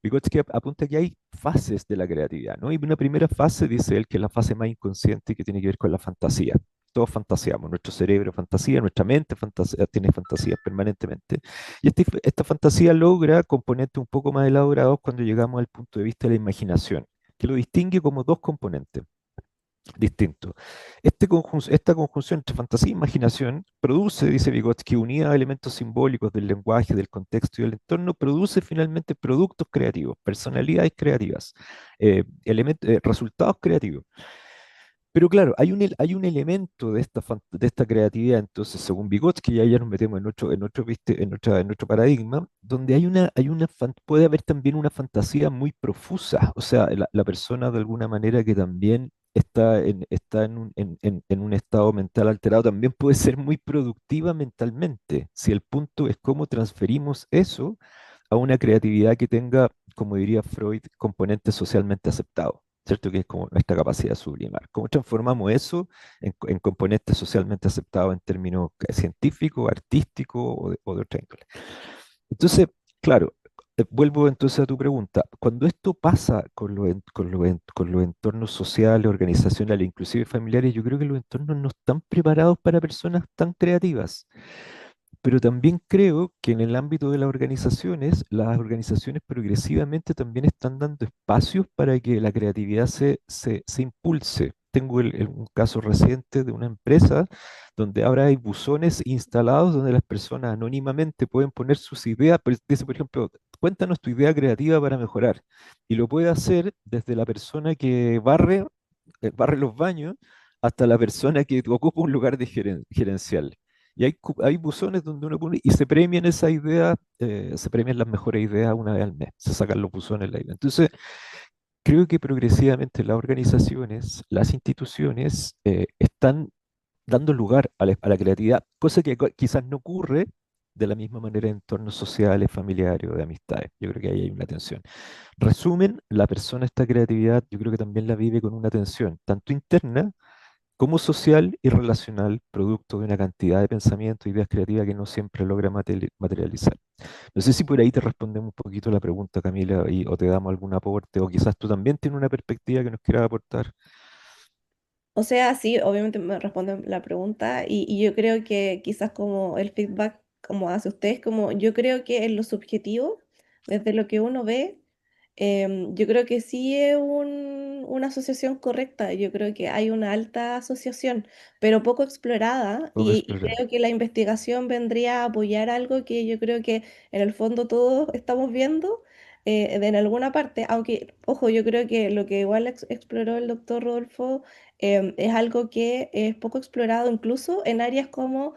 [SPEAKER 2] Vygotsky apunta que hay fases de la creatividad, ¿no? Y una primera fase, dice él, que es la fase más inconsciente que tiene que ver con la fantasía. Todos fantaseamos, nuestro cerebro fantasía, nuestra mente tiene fantasías permanentemente. Y esta fantasía logra componentes un poco más elaborados cuando llegamos al punto de vista de la imaginación, que lo distingue como dos componentes distinto. Esta conjunción entre fantasía e imaginación produce, dice Vygotsky, unida a elementos simbólicos del lenguaje, del contexto y del entorno, produce finalmente productos creativos, personalidades creativas, resultados creativos. Pero claro, hay un elemento de de esta creatividad, entonces, según Vygotsky, ya nos metemos en otro paradigma, donde puede haber también una fantasía muy profusa, o sea, la persona de alguna manera que también está en un estado mental alterado, también puede ser muy productiva mentalmente, si el punto es cómo transferimos eso a una creatividad que tenga, como diría Freud, componentes socialmente aceptados. ¿Cierto? Que es como nuestra capacidad de sublimar. ¿Cómo transformamos eso en componentes socialmente aceptados en términos científicos, artísticos o de otra índole? Entonces, claro, vuelvo entonces a tu pregunta. Cuando esto pasa con los entornos sociales, organizacionales, inclusive familiares, yo creo que los entornos no están preparados para personas tan creativas. pero también creo que en el ámbito de las organizaciones progresivamente también están dando espacios para que la creatividad se impulse. Tengo un caso reciente de una empresa donde ahora hay buzones instalados donde las personas anónimamente pueden poner sus ideas, pero dice, por ejemplo, cuéntanos tu idea creativa para mejorar. Y lo puede hacer desde la persona que barre los baños hasta la persona que ocupa un lugar de gerencial. Y hay buzones donde uno pone y se premian esa idea, se premian las mejores ideas una vez al mes, se sacan los buzones la idea. Entonces, creo que progresivamente las organizaciones, las instituciones, están dando lugar a la creatividad, cosa que quizás no ocurre de la misma manera en entornos sociales, familiares o de amistades. Yo creo que ahí hay una tensión. Resumen, la persona esta creatividad, yo creo que también la vive con una tensión, tanto interna como social y relacional, producto de una cantidad de pensamientos, ideas creativas que no siempre logra materializar. No sé si por ahí te respondemos un poquito la pregunta, Camila, o te damos algún aporte, o quizás tú también tienes una perspectiva que nos quieras aportar.
[SPEAKER 3] O sea, sí, obviamente me responden la pregunta y yo creo que quizás como el feedback, como hace usted, como yo creo que en lo subjetivo, desde lo que uno ve, yo creo que sí es una asociación correcta, yo creo que hay una alta asociación, pero poco explorada
[SPEAKER 2] Poco
[SPEAKER 3] y
[SPEAKER 2] explorado.
[SPEAKER 3] creo que la investigación vendría a apoyar algo que yo creo que en el fondo todos estamos viendo. En alguna parte, aunque, ojo, yo creo que lo que igual exploró el doctor Rodolfo es algo que es poco explorado incluso en áreas como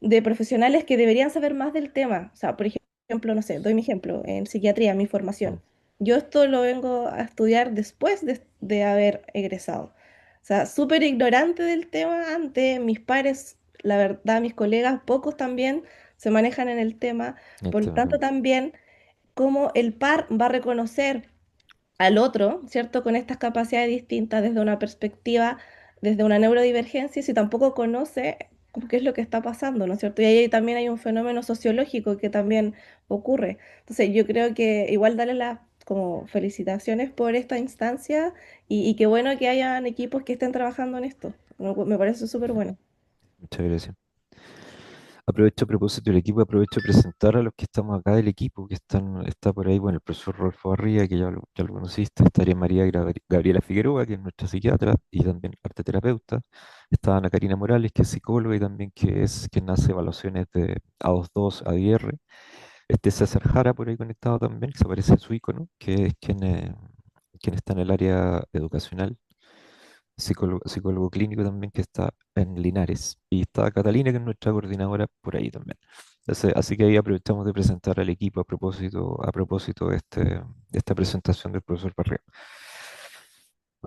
[SPEAKER 3] de profesionales que deberían saber más del tema. O sea, por ejemplo, no sé, doy mi ejemplo, en psiquiatría, mi
[SPEAKER 2] Mm,
[SPEAKER 3] formación. Yo esto lo vengo a estudiar después de haber egresado. O sea, súper ignorante del tema antes, mis pares, la verdad, mis colegas, pocos también se manejan en el tema.
[SPEAKER 2] el
[SPEAKER 3] Por lo
[SPEAKER 2] tema,
[SPEAKER 3] tanto, también cómo el par va a reconocer al otro, ¿cierto? Con estas capacidades distintas desde una perspectiva, desde una neurodivergencia, si tampoco conoce qué es lo que está pasando, ¿no es cierto? Y ahí también hay un fenómeno sociológico que también ocurre. Entonces, yo creo que igual darle las como felicitaciones por esta instancia y qué bueno que hayan equipos que estén trabajando en esto. Me parece súper bueno.
[SPEAKER 2] muchas gracias. Aprovecho a propósito del equipo, aprovecho a presentar a los que estamos acá del equipo, está por ahí, bueno, el profesor Rolfo Barría, que ya lo conociste, estaría María Gabriela Figueroa, que es nuestra psiquiatra y también arteterapeuta, está Ana Karina Morales, que es psicóloga y también quien hace evaluaciones de A22, ADR, César Jara por ahí conectado también, que se aparece en su icono, que es quien está en el área educacional, psicólogo clínico también que está en Linares. Y está Catalina, que es nuestra coordinadora por ahí también. Así que ahí aprovechamos de presentar al equipo a propósito de esta presentación del profesor Barrea.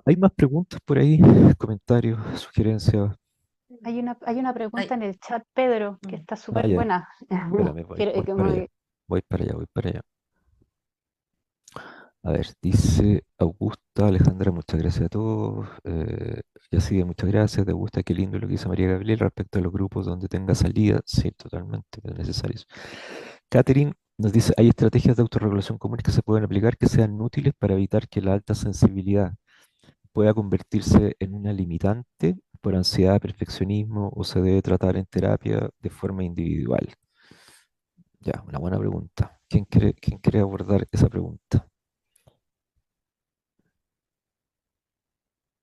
[SPEAKER 2] ¿Hay más preguntas por ahí? ¿Comentarios, sugerencias?
[SPEAKER 4] Hay una pregunta
[SPEAKER 5] Ay,
[SPEAKER 4] en el chat, Pedro, que está
[SPEAKER 2] Ah,
[SPEAKER 4] súper
[SPEAKER 2] ya,
[SPEAKER 4] buena.
[SPEAKER 2] espérame, voy,
[SPEAKER 4] Quiero-
[SPEAKER 2] voy para
[SPEAKER 4] como
[SPEAKER 2] allá.
[SPEAKER 4] que-
[SPEAKER 2] Voy para allá. A ver, dice Augusta, Alejandra, muchas gracias a todos. Ya sigue, muchas gracias. De Augusta, qué lindo lo que dice María Gabriel respecto a los grupos donde tenga salida. Sí, totalmente es necesario eso. Catherine nos dice, hay estrategias de autorregulación comunes que se pueden aplicar que sean útiles para evitar que la alta sensibilidad pueda convertirse en una limitante por ansiedad, perfeccionismo o se debe tratar en terapia de forma individual. Ya, una buena pregunta. ¿Quién quiere abordar esa pregunta?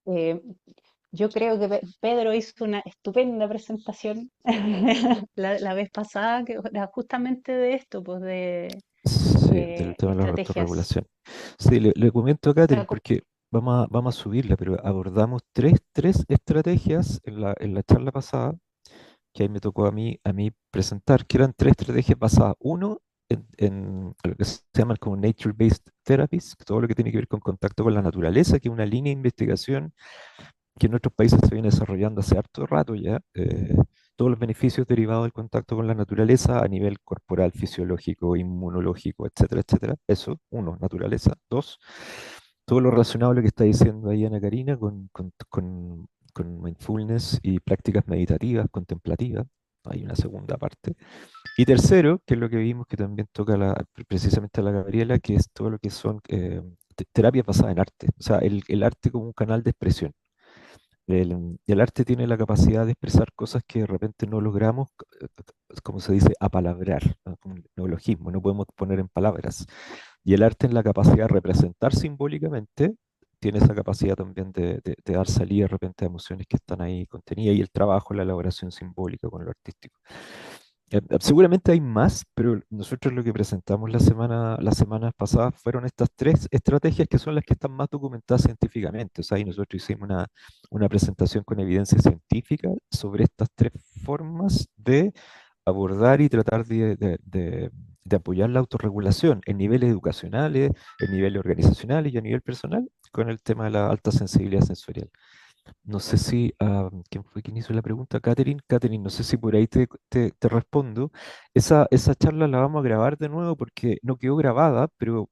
[SPEAKER 4] eh, yo creo que Pedro hizo una estupenda presentación la vez pasada, que era justamente de esto, pues
[SPEAKER 2] Sí, del
[SPEAKER 4] de
[SPEAKER 2] tema de la
[SPEAKER 4] estrategias.
[SPEAKER 2] autorregulación. Sí, le comento a
[SPEAKER 4] O sea,
[SPEAKER 2] Catherine porque vamos a subirla, pero abordamos tres estrategias en la charla pasada, que ahí me tocó a mí presentar, que eran tres estrategias basadas, uno, en lo que se llaman como nature-based therapies, todo lo que tiene que ver con contacto con la naturaleza, que es una línea de investigación que en nuestros países se viene desarrollando hace harto rato ya, todos los beneficios derivados del contacto con la naturaleza a nivel corporal, fisiológico, inmunológico, etcétera, etcétera. Eso, uno, naturaleza. Dos, todo lo relacionado a lo que está diciendo ahí Ana Karina con mindfulness y prácticas meditativas, contemplativas. Hay una segunda parte. Y tercero, que es lo que vimos que también toca precisamente a la Gabriela, que es todo lo que son terapias basadas en arte. O sea, el arte como un canal de expresión. el arte tiene la capacidad de expresar cosas que de repente no logramos, como se dice, apalabrar, ¿no? Como un neologismo, no podemos poner en palabras. Y el arte en la capacidad de representar simbólicamente tiene esa capacidad también de dar salida de repente a emociones que están ahí contenidas y el trabajo, la elaboración simbólica con lo artístico. Seguramente hay más, pero nosotros lo que presentamos las semanas pasadas fueron estas tres estrategias que son las que están más documentadas científicamente. O sea, y nosotros hicimos una presentación con evidencia científica sobre estas tres formas de abordar y tratar de apoyar la autorregulación en niveles educacionales, en niveles organizacionales y a nivel personal con el tema de la alta sensibilidad sensorial. No sé si, ¿quién fue quien hizo la pregunta? Catherine. Catherine, no sé si por ahí te respondo. Esa charla la vamos a grabar de nuevo porque no quedó grabada, pero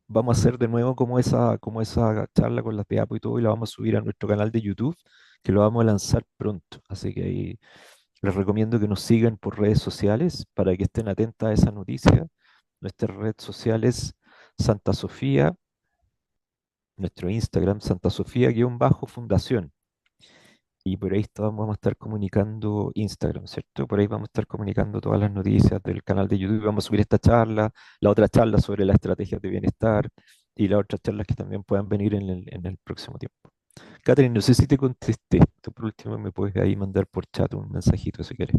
[SPEAKER 2] vamos a hacer de nuevo como esa charla con las diapos y todo, y la vamos a subir a nuestro canal de YouTube, que lo vamos a lanzar pronto. Así que ahí les recomiendo que nos sigan por redes sociales para que estén atentas a esa noticia. Nuestra red social es Santa Sofía, nuestro Instagram, Santa Sofía-Fundación. Y por ahí vamos a estar comunicando Instagram, ¿cierto? Por ahí vamos a estar comunicando todas las noticias del canal de YouTube. Vamos a subir esta charla, la otra charla sobre las estrategias de bienestar y las otras charlas que también puedan venir en el próximo tiempo. Catherine, no sé si te contesté. Tú por último me puedes ahí mandar por chat un mensajito si quieres.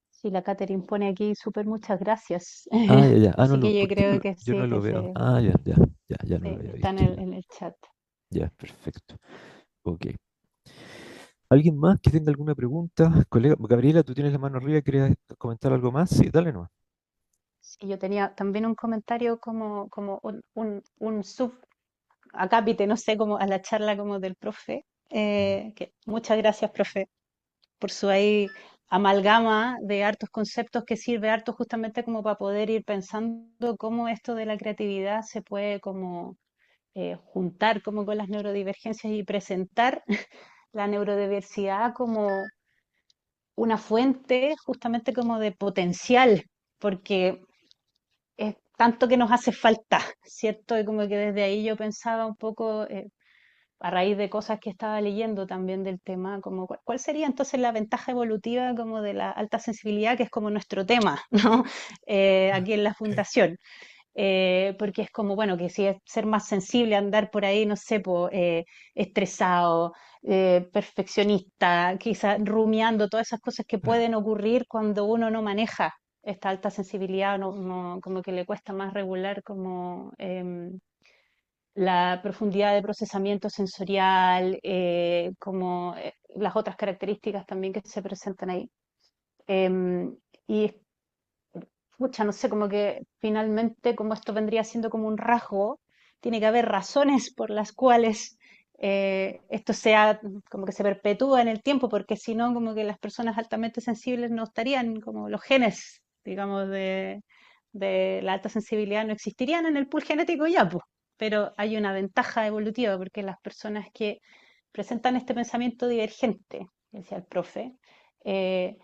[SPEAKER 4] Sí, la Catherine pone aquí súper muchas gracias.
[SPEAKER 2] Ah, ya, ya. Ah, no,
[SPEAKER 4] Así que yo
[SPEAKER 2] ¿por qué
[SPEAKER 4] creo que
[SPEAKER 2] yo no
[SPEAKER 4] sí,
[SPEAKER 2] lo veo? Ah, ya, ya, ya, ya no lo
[SPEAKER 4] sí,
[SPEAKER 2] había
[SPEAKER 4] está
[SPEAKER 2] visto. Ya,
[SPEAKER 4] en el chat.
[SPEAKER 2] ya, perfecto. Ok. ¿Alguien más que tenga alguna pregunta? Colega, Gabriela, tú tienes la mano arriba, ¿querías comentar algo más? Sí, dale nomás.
[SPEAKER 4] Sí, yo tenía también un comentario como un sub acápite, no sé, como a la charla como del profe. Que muchas gracias, profe, por su ahí amalgama de hartos conceptos que sirve harto justamente como para poder ir pensando cómo esto de la creatividad se puede como juntar como con las neurodivergencias y presentar la neurodiversidad como una fuente justamente como de potencial, porque es tanto que nos hace falta, ¿cierto? Y como que desde ahí yo pensaba un poco, a raíz de cosas que estaba leyendo también del tema, como cuál sería entonces la ventaja evolutiva como de la alta sensibilidad, que es como nuestro tema, ¿no? Aquí en la
[SPEAKER 1] Ok.
[SPEAKER 4] fundación. Porque es como, bueno, que si es ser más sensible, andar por ahí, no sé, estresado, perfeccionista, quizá rumiando todas esas cosas que
[SPEAKER 1] Mm.
[SPEAKER 4] pueden ocurrir cuando uno no maneja esta alta sensibilidad, como que le cuesta más regular como la profundidad de procesamiento sensorial, como las otras características también que se presentan ahí. Em, y pucha, no sé, como que finalmente, como esto vendría siendo como un rasgo, tiene que haber razones por las cuales esto sea como que se perpetúa en el tiempo, porque si no, como que las personas altamente sensibles no estarían, como los genes, digamos, de la alta sensibilidad no existirían en el pool genético ya, pues. Pero hay una ventaja evolutiva, porque las personas que presentan este pensamiento divergente, decía el profe, eh,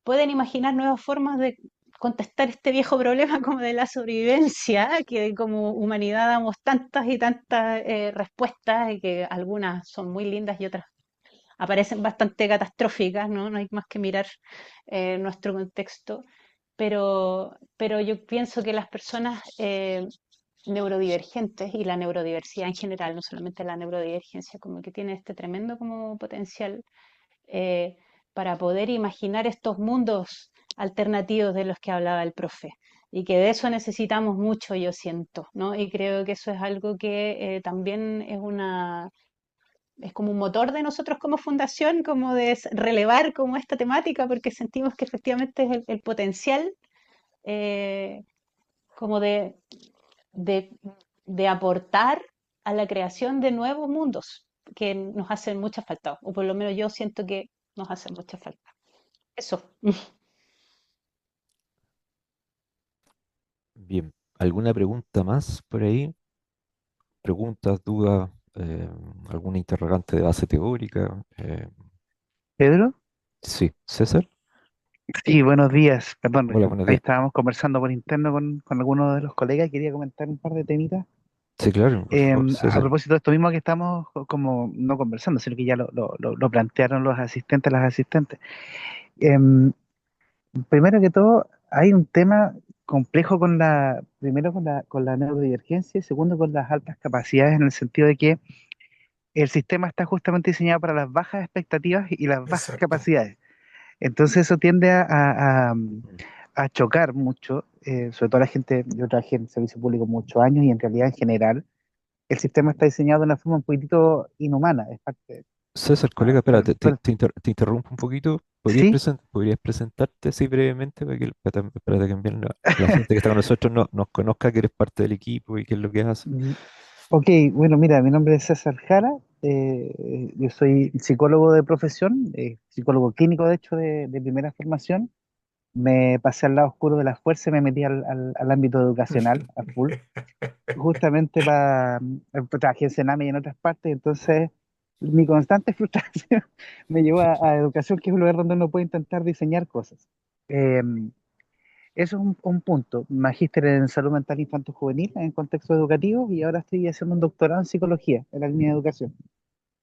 [SPEAKER 4] pueden imaginar nuevas formas de contestar este viejo problema como de la sobrevivencia, que como humanidad damos tantas y tantas respuestas y que algunas son muy lindas y otras aparecen bastante catastróficas, ¿no? No hay más que mirar nuestro contexto, pero yo pienso que las personas neurodivergentes y la neurodiversidad en general, no solamente la neurodivergencia, como que tiene este tremendo como potencial eh, para poder imaginar estos mundos alternativos de los que hablaba el profe. Y que de eso necesitamos mucho, yo siento, ¿no? Y creo que eso es algo que también es como un motor de nosotros como fundación, como de relevar como esta temática, porque sentimos que efectivamente es el potencial eh, como de, de aportar a la creación de nuevos mundos que nos hacen mucha falta, o por lo menos yo siento que nos hacen mucha falta. Eso.
[SPEAKER 2] Bien, ¿alguna pregunta más por ahí? ¿Preguntas, dudas, alguna interrogante de base teórica?
[SPEAKER 5] Pedro,
[SPEAKER 2] Sí, César.
[SPEAKER 5] sí, buenos días. Perdón,
[SPEAKER 2] Hola, buenos
[SPEAKER 5] ahí
[SPEAKER 2] días.
[SPEAKER 5] estábamos conversando por interno con algunos de los colegas y quería comentar un par de temitas.
[SPEAKER 2] Sí, claro, por favor,
[SPEAKER 5] A
[SPEAKER 2] César.
[SPEAKER 5] propósito de esto mismo que estamos como no conversando, sino que ya lo plantearon los asistentes, las asistentes. Em, Primero que todo, hay un tema complejo primero con la neurodivergencia y segundo con las altas capacidades en el sentido de que el sistema está justamente diseñado para las bajas expectativas y las bajas
[SPEAKER 1] Exacto.
[SPEAKER 5] capacidades. Entonces eso tiende
[SPEAKER 2] Mm.
[SPEAKER 5] a chocar mucho, sobre todo la gente, yo trabajé en servicio público muchos años y en realidad en general el sistema está diseñado de una forma un poquito inhumana. Es parte,
[SPEAKER 2] César,
[SPEAKER 5] ah,
[SPEAKER 2] colega, espérate,
[SPEAKER 5] pero-
[SPEAKER 2] te interrumpo un poquito.
[SPEAKER 5] sí,
[SPEAKER 2] ¿Podrías presentarte así brevemente para que también la gente que está con nosotros nos conozca que eres parte del equipo y qué es lo que haces?
[SPEAKER 5] y- ok, bueno, mira, mi nombre es César Jara, yo soy psicólogo de profesión, psicólogo clínico de hecho de primera formación. Me pasé al lado oscuro de la fuerza y me metí al ámbito educacional, a full, justamente para, trabajé en Sename y en otras partes, entonces mi constante frustración me llevó a educación, que es un lugar donde uno puede intentar diseñar cosas. Eh, Eso es un punto. Magíster en salud mental infanto-juvenil en contexto educativo y ahora estoy haciendo un doctorado en psicología en la línea de educación.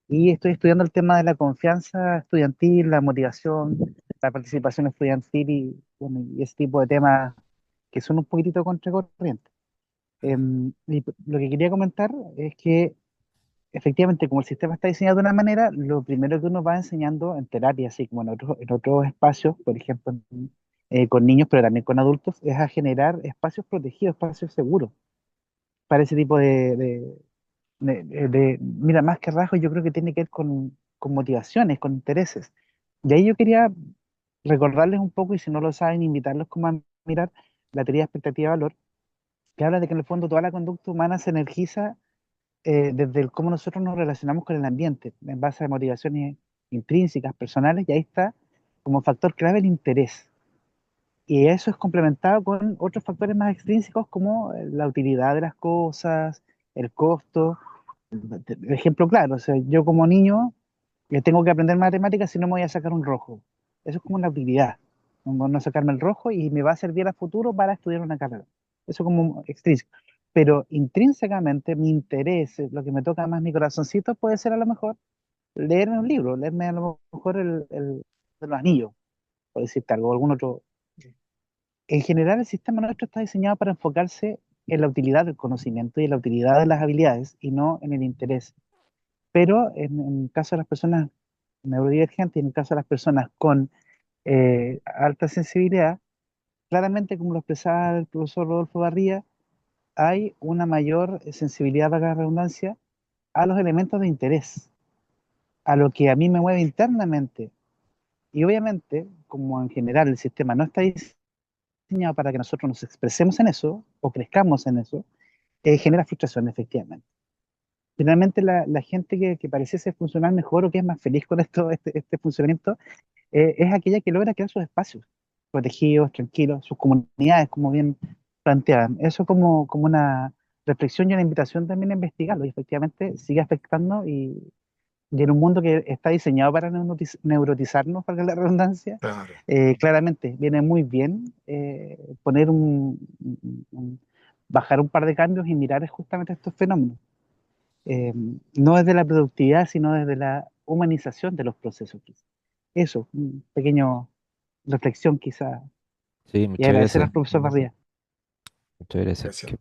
[SPEAKER 5] Y estoy estudiando el tema de la confianza estudiantil, la motivación, la participación estudiantil y, bueno, y ese tipo de temas que son un poquitito contracorriente. Y lo que quería comentar es que efectivamente, como el sistema está diseñado de una manera, lo primero que uno va enseñando en terapia, así como en otros espacios, por ejemplo, con niños, pero también con adultos, es a generar espacios protegidos, espacios seguros para ese tipo mira, más que rasgos, yo creo que tiene que ver con motivaciones, con intereses. De ahí yo quería recordarles un poco, y si no lo saben, invitarlos como a mirar la teoría de expectativa-valor, que habla de que en el fondo toda la conducta humana se energiza desde el cómo nosotros nos relacionamos con el ambiente, en base a motivaciones intrínsecas, personales, y ahí está como factor clave el interés. Y eso es complementado con otros factores más extrínsecos como la utilidad de las cosas, el costo. El ejemplo claro, o sea, yo como niño tengo que aprender matemáticas si no me voy a sacar un rojo. Eso es como una utilidad, como no sacarme el rojo y me va a servir a futuro para estudiar una carrera. Eso como extrínseco. Pero intrínsecamente mi interés, lo que me toca más mi corazoncito, puede ser a lo mejor leerme un libro, leerme a lo mejor el de los anillos, por decirte algo, o algún otro. En general, el sistema nuestro está diseñado para enfocarse en la utilidad del conocimiento y en la utilidad de las habilidades y no en el interés. Pero en el caso de las personas neurodivergentes y en el caso de las personas con alta sensibilidad, claramente, como lo expresaba el profesor Rodolfo Barría, hay una mayor sensibilidad, valga la redundancia, a los elementos de interés, a lo que a mí me mueve internamente. Y obviamente, como en general el sistema no está diseñado para que nosotros nos expresemos en eso o crezcamos en eso, genera frustración efectivamente. Finalmente, la gente que pareciese funcionar mejor o que es más feliz con este funcionamiento es aquella que logra crear sus espacios protegidos, tranquilos, sus comunidades, como bien planteaban. Eso como una reflexión y una invitación también a investigarlo y efectivamente sigue afectando y en un mundo que está diseñado para neurotizarnos, para la redundancia,
[SPEAKER 1] Claro.
[SPEAKER 5] claramente viene muy bien poner bajar un par de cambios y mirar justamente estos fenómenos. Eh, no desde la productividad, sino desde la humanización de los procesos. Quizá. Eso, un pequeño reflexión quizá,
[SPEAKER 2] Sí,
[SPEAKER 5] y
[SPEAKER 2] muchas
[SPEAKER 5] agradecer
[SPEAKER 2] gracias.
[SPEAKER 5] al profesor Barría.
[SPEAKER 2] Muchas gracias.
[SPEAKER 1] Gracias.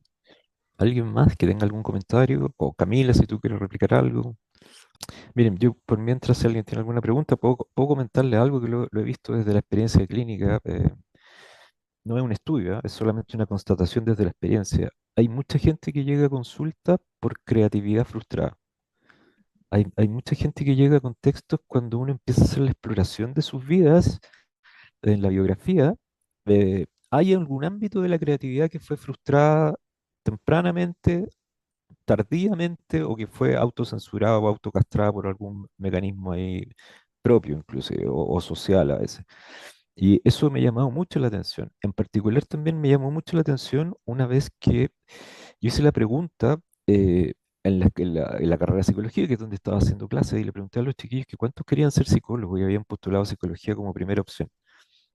[SPEAKER 2] ¿Alguien más que tenga algún comentario? O Camila, si tú quieres replicar algo. Miren, yo por mientras, si alguien tiene alguna pregunta, puedo comentarle algo que lo he visto desde la experiencia clínica. No es un estudio, es solamente una constatación desde la experiencia. Hay mucha gente que llega a consulta por creatividad frustrada. Hay mucha gente que llega a contextos cuando uno empieza a hacer la exploración de sus vidas en la biografía. ¿Hay algún ámbito de la creatividad que fue frustrada tempranamente, tardíamente, o que fue autocensurada o autocastrada por algún mecanismo ahí propio, inclusive, o social a veces? Y eso me llamó mucho la atención. En particular también me llamó mucho la atención una vez que yo hice la pregunta en la carrera de psicología, que es donde estaba haciendo clases, y le pregunté a los chiquillos que cuántos querían ser psicólogos y habían postulado psicología como primera opción.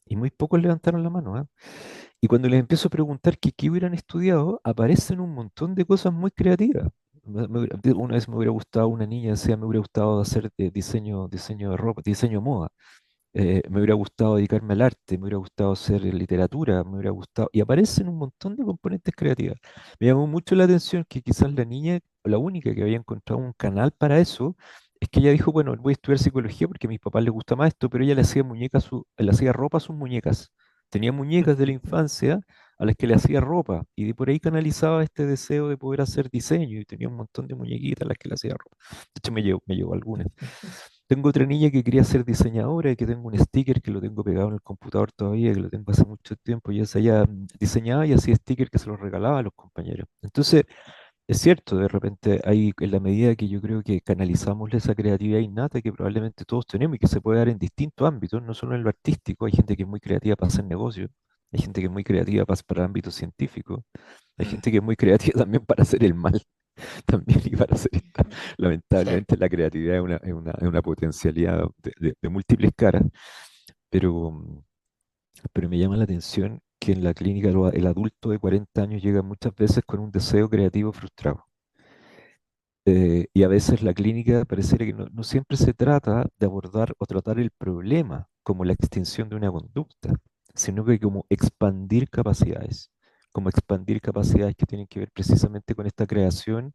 [SPEAKER 2] Y muy pocos levantaron la mano, ¿ah? Y cuando les empiezo a preguntar que qué hubieran estudiado, aparecen un montón de cosas muy creativas. Una vez me hubiera gustado una niña, decía, me hubiera gustado hacer diseño de ropa, diseño de moda. Me hubiera gustado dedicarme al arte, me hubiera gustado hacer literatura, me hubiera gustado... Y aparecen un montón de componentes creativas. Me llamó mucho la atención que quizás la niña, la única que había encontrado un canal para eso, es que ella dijo, bueno, voy a estudiar psicología porque a mis papás les gusta más esto, pero ella le hacía muñecas, le hacía ropa a sus muñecas. Tenía muñecas de la infancia a las que le hacía ropa y de por ahí canalizaba este deseo de poder hacer diseño y tenía un montón de muñequitas a las que le hacía ropa. De hecho, me llevó algunas. Tengo otra niña que quería ser diseñadora y que tengo un sticker que lo tengo pegado en el computador todavía, que lo tengo hace mucho tiempo, y esa ya diseñaba y hacía sticker que se los regalaba a los compañeros. Entonces, es cierto, de repente hay, en la medida que yo creo que canalizamos esa creatividad innata que probablemente todos tenemos y que se puede dar en distintos ámbitos, no solo en lo artístico, hay gente que es muy creativa para hacer negocios, hay gente que es muy creativa para el ámbito científico, hay
[SPEAKER 1] Mm,
[SPEAKER 2] gente que es muy creativa también para hacer el mal. También y para hacer esto.
[SPEAKER 1] sí.
[SPEAKER 2] Lamentablemente la creatividad es una potencialidad de múltiples caras, pero, pero me llama la atención que en la clínica el adulto de 40 años llega muchas veces con un deseo creativo frustrado. Y a veces la clínica pareciera que no siempre se trata de abordar o tratar el problema como la extinción de una conducta, sino que como expandir capacidades que tienen que ver precisamente con esta creación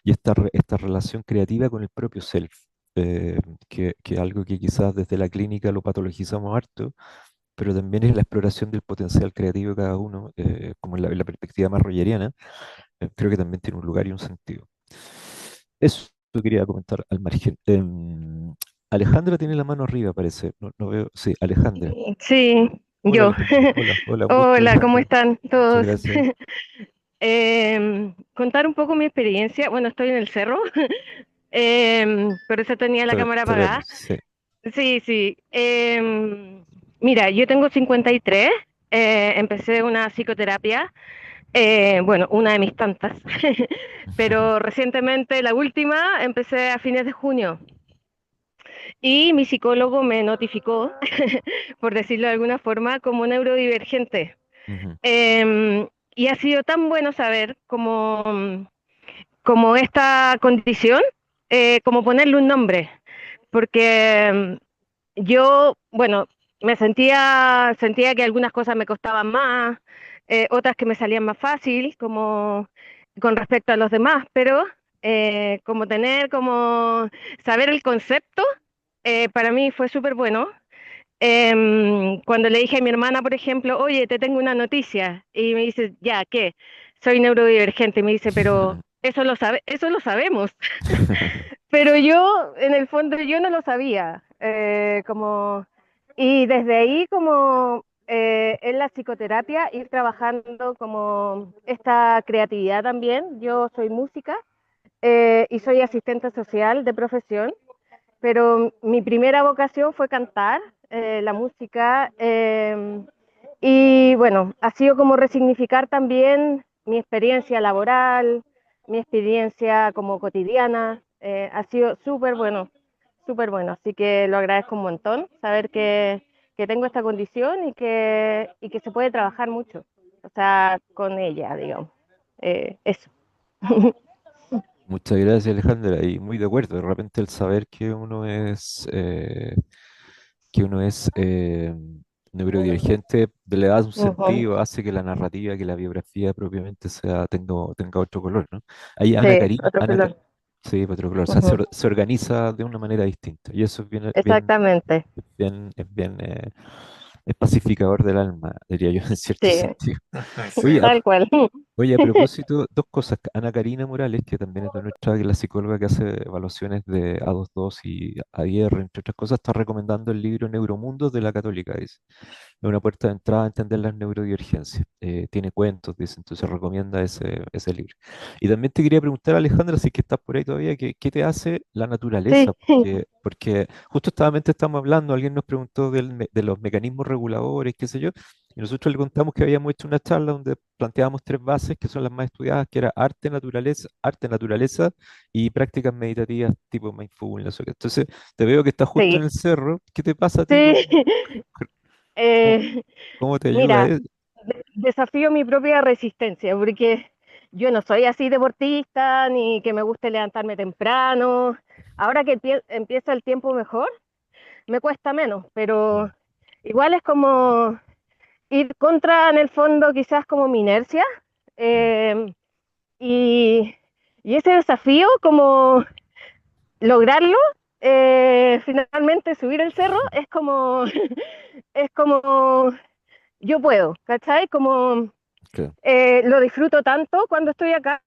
[SPEAKER 2] y esta relación creativa con el propio self, que es algo que quizás desde la clínica lo patologizamos harto, pero también es la exploración del potencial creativo de cada uno, como en la perspectiva más rogeriana, creo que también tiene un lugar y un sentido. Eso quería comentar al margen. Alejandra tiene la mano arriba, parece. No, no veo. Sí, Alejandra.
[SPEAKER 6] Sí,
[SPEAKER 2] Hola,
[SPEAKER 6] yo.
[SPEAKER 2] Alejandra. Hola, hola, un gusto,
[SPEAKER 6] Hola, ¿cómo
[SPEAKER 2] Alejandra.
[SPEAKER 6] están
[SPEAKER 2] Muchas
[SPEAKER 6] todos?
[SPEAKER 2] gracias.
[SPEAKER 6] Contar un poco mi experiencia. Bueno, estoy en el cerro, por eso tenía la cámara
[SPEAKER 2] Te vemos,
[SPEAKER 6] apagada.
[SPEAKER 2] sí.
[SPEAKER 6] Sí, sí. Mira, yo tengo 53, empecé una psicoterapia, bueno, una de mis tantas, pero recientemente la última empecé a fines de junio y mi psicólogo me notificó, por decirlo de alguna forma, como neurodivergente.
[SPEAKER 2] Ujú,
[SPEAKER 6] Em, y ha sido tan bueno saber como esta condición, como ponerle un nombre, porque yo, bueno, sentía que algunas cosas me costaban más, otras que me salían más fácil, como con respecto a los demás, pero como saber el concepto, para mí fue súper bueno. Cuando le dije a mi hermana, por ejemplo, oye, te tengo una noticia, y me dice, ya, ¿qué? Soy neurodivergente, y me dice, pero eso lo sabemos. Pero yo, en el fondo, yo no lo sabía. Y desde ahí, en la psicoterapia, ir trabajando como esta creatividad también. Yo soy música, y soy asistente social de profesión, pero mi primera vocación fue cantar, la música, y bueno, ha sido como resignificar también mi experiencia laboral, mi experiencia como cotidiana, ha sido súper bueno, así que lo agradezco un montón, saber que tengo esta condición y que se puede trabajar mucho, o sea, con ella, digamos. Eso.
[SPEAKER 2] Muchas gracias, Alejandra. Y muy de acuerdo. De repente el saber que uno es neurodivergente le da un
[SPEAKER 6] Ujú.
[SPEAKER 2] sentido, hace que la narrativa, que la biografía propiamente tenga otro color, ¿no? Ahí Ana
[SPEAKER 6] Sí,
[SPEAKER 2] Karina,
[SPEAKER 6] otro color.
[SPEAKER 2] sí, otro color, o sea, se,
[SPEAKER 6] Ujú.
[SPEAKER 2] or- se organiza de una manera distinta. Y eso es bien, bien,
[SPEAKER 6] Exactamente,
[SPEAKER 2] es bien, es pacificador del alma, diría yo, en cierto
[SPEAKER 6] sí,
[SPEAKER 2] sentido.
[SPEAKER 1] Sí.
[SPEAKER 2] Oye,
[SPEAKER 6] tal cual.
[SPEAKER 2] Oye, a propósito, dos cosas. Ana Karina Morales, que también es de nuestra, que es la psicóloga que hace evaluaciones de A22 y ADR, entre otras cosas, está recomendando el libro Neuromundos de la Católica, dice. Es una puerta de entrada a entender las neurodivergencias. Tiene cuentos, dice, entonces recomienda ese libro. Y también te quería preguntar, Alejandra, si es que estás por ahí todavía, ¿qué te hace la naturaleza?
[SPEAKER 6] Sí,
[SPEAKER 2] Porque justamente estamos hablando, alguien nos preguntó de los mecanismos reguladores, qué sé yo, y nosotros le contamos que habíamos hecho una charla donde planteábamos tres bases que son las más estudiadas, que era arte, naturaleza y prácticas meditativas tipo mindfulness. Entonces, te veo que estás justo
[SPEAKER 6] sí,
[SPEAKER 2] en el cerro. ¿Qué te pasa a ti
[SPEAKER 6] sí.
[SPEAKER 2] ¿Cómo,
[SPEAKER 6] Eh,
[SPEAKER 2] cómo te ayuda?
[SPEAKER 6] Mira, desafío mi propia resistencia, porque yo no soy así deportista, ni que me guste levantarme temprano. Ahora que empieza el tiempo mejor, me cuesta menos, pero
[SPEAKER 2] Mm,
[SPEAKER 6] igual es como ir contra, en el fondo, quizás como mi inercia.
[SPEAKER 2] mm,
[SPEAKER 6] eh, y, y ese desafío, como lograrlo, finalmente subir el cerro, es como, es como yo puedo, ¿cachai? Como
[SPEAKER 2] claro,
[SPEAKER 6] lo disfruto tanto cuando estoy acá,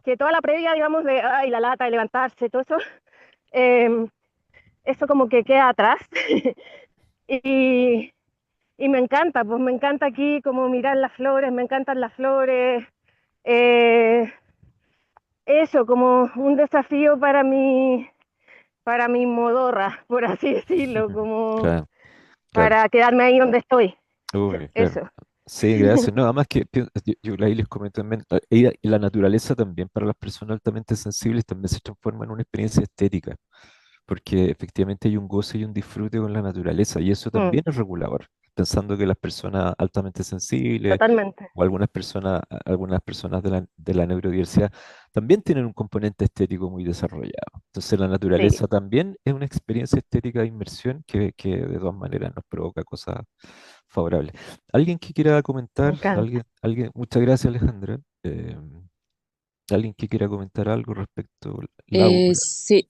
[SPEAKER 6] que toda la previa, digamos, de ay, la lata de levantarse, todo eso, eh, eso como que queda atrás. y, y me encanta, pues me encanta aquí como mirar las flores, me encantan las flores. eh, Eso, como un desafío para mi modorra, por así decirlo, como
[SPEAKER 2] claro, claro.
[SPEAKER 6] para quedarme ahí donde estoy.
[SPEAKER 2] Uy, claro.
[SPEAKER 6] Eso.
[SPEAKER 2] Sí, gracias. No, además que yo ahí les comento también, y la naturaleza también para las personas altamente sensibles también se transforma en una experiencia estética, porque efectivamente hay un goce y un disfrute con la naturaleza, y eso
[SPEAKER 6] Mm,
[SPEAKER 2] también es regulador, pensando que las personas altamente sensibles
[SPEAKER 6] totalmente.
[SPEAKER 2] o algunas personas de la neurodiversidad también tienen un componente estético muy desarrollado. Entonces la
[SPEAKER 6] Sí,
[SPEAKER 2] naturaleza también es una experiencia estética de inmersión que de todas maneras nos provoca cosas favorables. ¿Alguien que quiera
[SPEAKER 6] me
[SPEAKER 2] comentar?
[SPEAKER 6] encanta.
[SPEAKER 2] Muchas gracias, Alejandra. ¿Alguien que quiera comentar algo respecto? Laura,
[SPEAKER 7] Sí,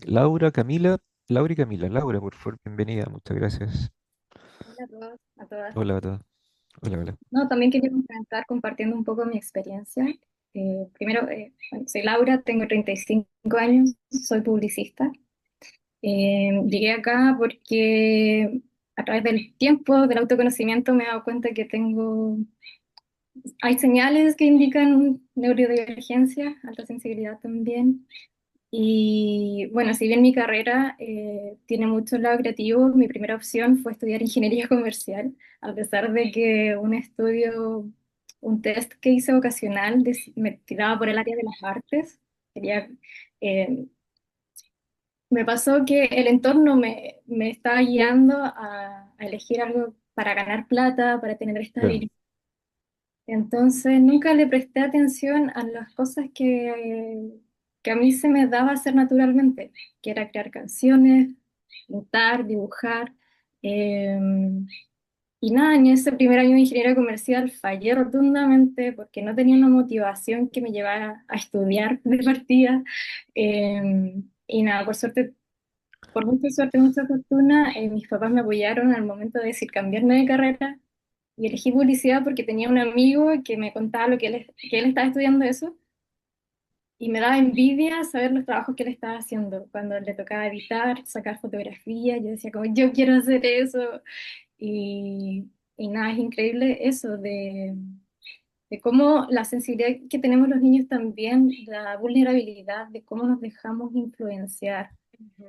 [SPEAKER 2] Laura, Camila, Laura y Camila. Laura, por favor, bienvenida. Muchas gracias.
[SPEAKER 8] Hola a todos, a todas.
[SPEAKER 2] Hola a todas. Hola, hola.
[SPEAKER 8] No, también quería comentar compartiendo un poco mi experiencia. Primero, bueno, soy Laura, tengo 35 años, soy publicista. Llegué acá porque a través del tiempo, del autoconocimiento, me he dado cuenta que hay señales que indican neurodivergencia, alta sensibilidad también. Y bueno, si bien mi carrera tiene mucho lado creativo, mi primera opción fue estudiar ingeniería comercial, a pesar de que un test que hice vocacional me tiraba por el área de las artes. Quería, eh, Me pasó que el entorno me estaba guiando a elegir algo para ganar plata, para tener
[SPEAKER 2] Claro,
[SPEAKER 8] estabilidad. Entonces nunca le presté atención a las cosas que a mí se me daba hacer naturalmente, que era crear canciones, pintar, dibujar. eh, y nada, en ese primer año de ingeniería comercial fallé rotundamente porque no tenía una motivación que me llevara a estudiar de partida. Y nada, por suerte, por mucha suerte, mucha fortuna, mis papás me apoyaron al momento de decir cambiarme de carrera y elegí publicidad porque tenía un amigo que me contaba que él estaba estudiando eso y me daba envidia saber los trabajos que él estaba haciendo. Cuando le tocaba editar, sacar fotografías, yo decía como yo quiero hacer eso. Y nada, es increíble eso de cómo la sensibilidad que tenemos los niños también, la vulnerabilidad, de cómo nos dejamos influenciar.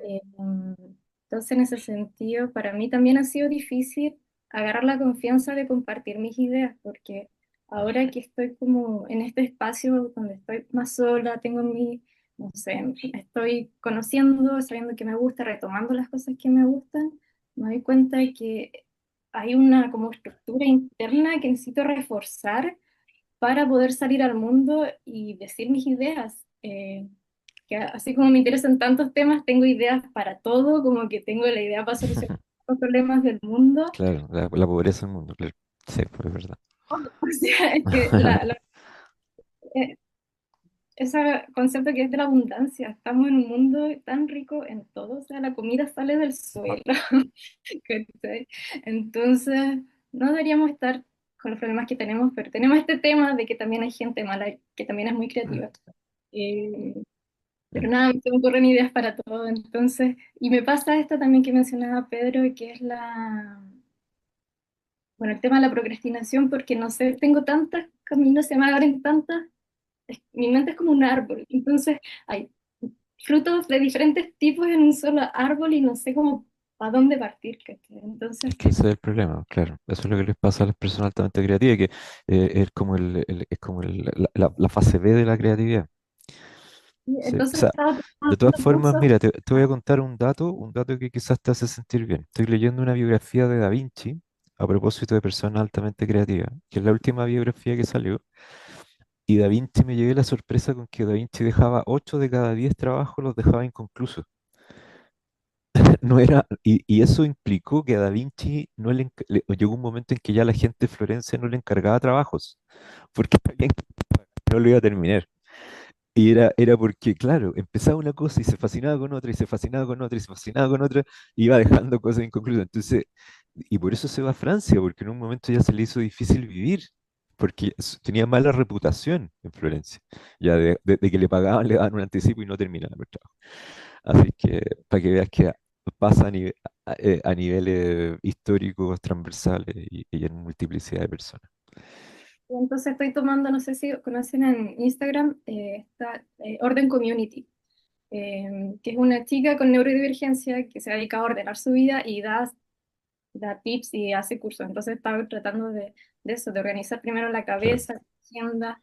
[SPEAKER 8] Eh, entonces, en ese sentido, para mí también ha sido difícil agarrar la confianza de compartir mis ideas, porque ahora que estoy como en este espacio donde estoy más sola, no sé, estoy conociendo, sabiendo que me gusta, retomando las cosas que me gustan, me doy cuenta de que hay una como estructura interna que necesito reforzar para poder salir al mundo y decir mis ideas. Que así como me interesan tantos temas, tengo ideas para todo, como que tengo la idea para solucionar los problemas del mundo.
[SPEAKER 2] claro, la pobreza del mundo, claro. Sí, pues es verdad.
[SPEAKER 8] O sea, es que eh, ese concepto que es de la abundancia, estamos en un mundo tan rico en todo, o sea, la comida sale del suelo. ¿Cachai? Entonces, no deberíamos estar con los problemas que tenemos, pero tenemos este tema de que también hay gente mala, que también es muy creativa. Eh,
[SPEAKER 2] Mm,
[SPEAKER 8] Pero nada, se me ocurren ideas para todo, entonces, y me pasa esto también que mencionaba Pedro, que es bueno, el tema de la procrastinación, porque no sé, tengo tantas caminos, se me abren tantas, mi mente es como un árbol, entonces hay frutos de diferentes tipos en un solo árbol y no sé cómo, para dónde partir, ¿cachai?
[SPEAKER 2] Es
[SPEAKER 8] Entonces,
[SPEAKER 2] que ese es el problema, claro. Eso es lo que les pasa a las personas altamente creativas, que es como es como la fase B de la creatividad.
[SPEAKER 8] Y
[SPEAKER 2] Sí, o
[SPEAKER 8] entonces
[SPEAKER 2] sea,
[SPEAKER 8] estaba
[SPEAKER 2] de todas
[SPEAKER 8] tomando
[SPEAKER 2] formas,
[SPEAKER 8] cursos.
[SPEAKER 2] mira, te voy a contar un dato que quizás te hace sentir bien. Estoy leyendo una biografía de Da Vinci a propósito de personas altamente creativas, que es la última biografía que salió. Y Da Vinci me llevé la sorpresa con que Da Vinci dejaba 8 de cada 10 trabajos los dejaba inconclusos. No era, y eso implicó que a Da Vinci no llegó un momento en que ya la gente de Florencia no le encargaba trabajos, porque sabían que no lo iba a terminar. Y era porque, claro, empezaba una cosa y se fascinaba con otra, y se fascinaba con otra, y se fascinaba con otra, y iba dejando cosas inconclusas. Entonces, y por eso se va a Francia, porque en un momento ya se le hizo difícil vivir, porque tenía mala reputación en Florencia. Ya de que le pagaban, le daban un anticipo y no terminaban el trabajo. Así que, para que veas que pasa a niveles históricos transversales y en multiplicidad de personas.
[SPEAKER 8] Entonces estoy tomando, no sé si conocen en Instagram, Orden Community, que es una chica con neurodivergencia que se dedica a ordenar su vida y da tips y hace cursos. Entonces estaba tratando de eso, de organizar primero la
[SPEAKER 2] Claro.
[SPEAKER 8] cabeza, la agenda,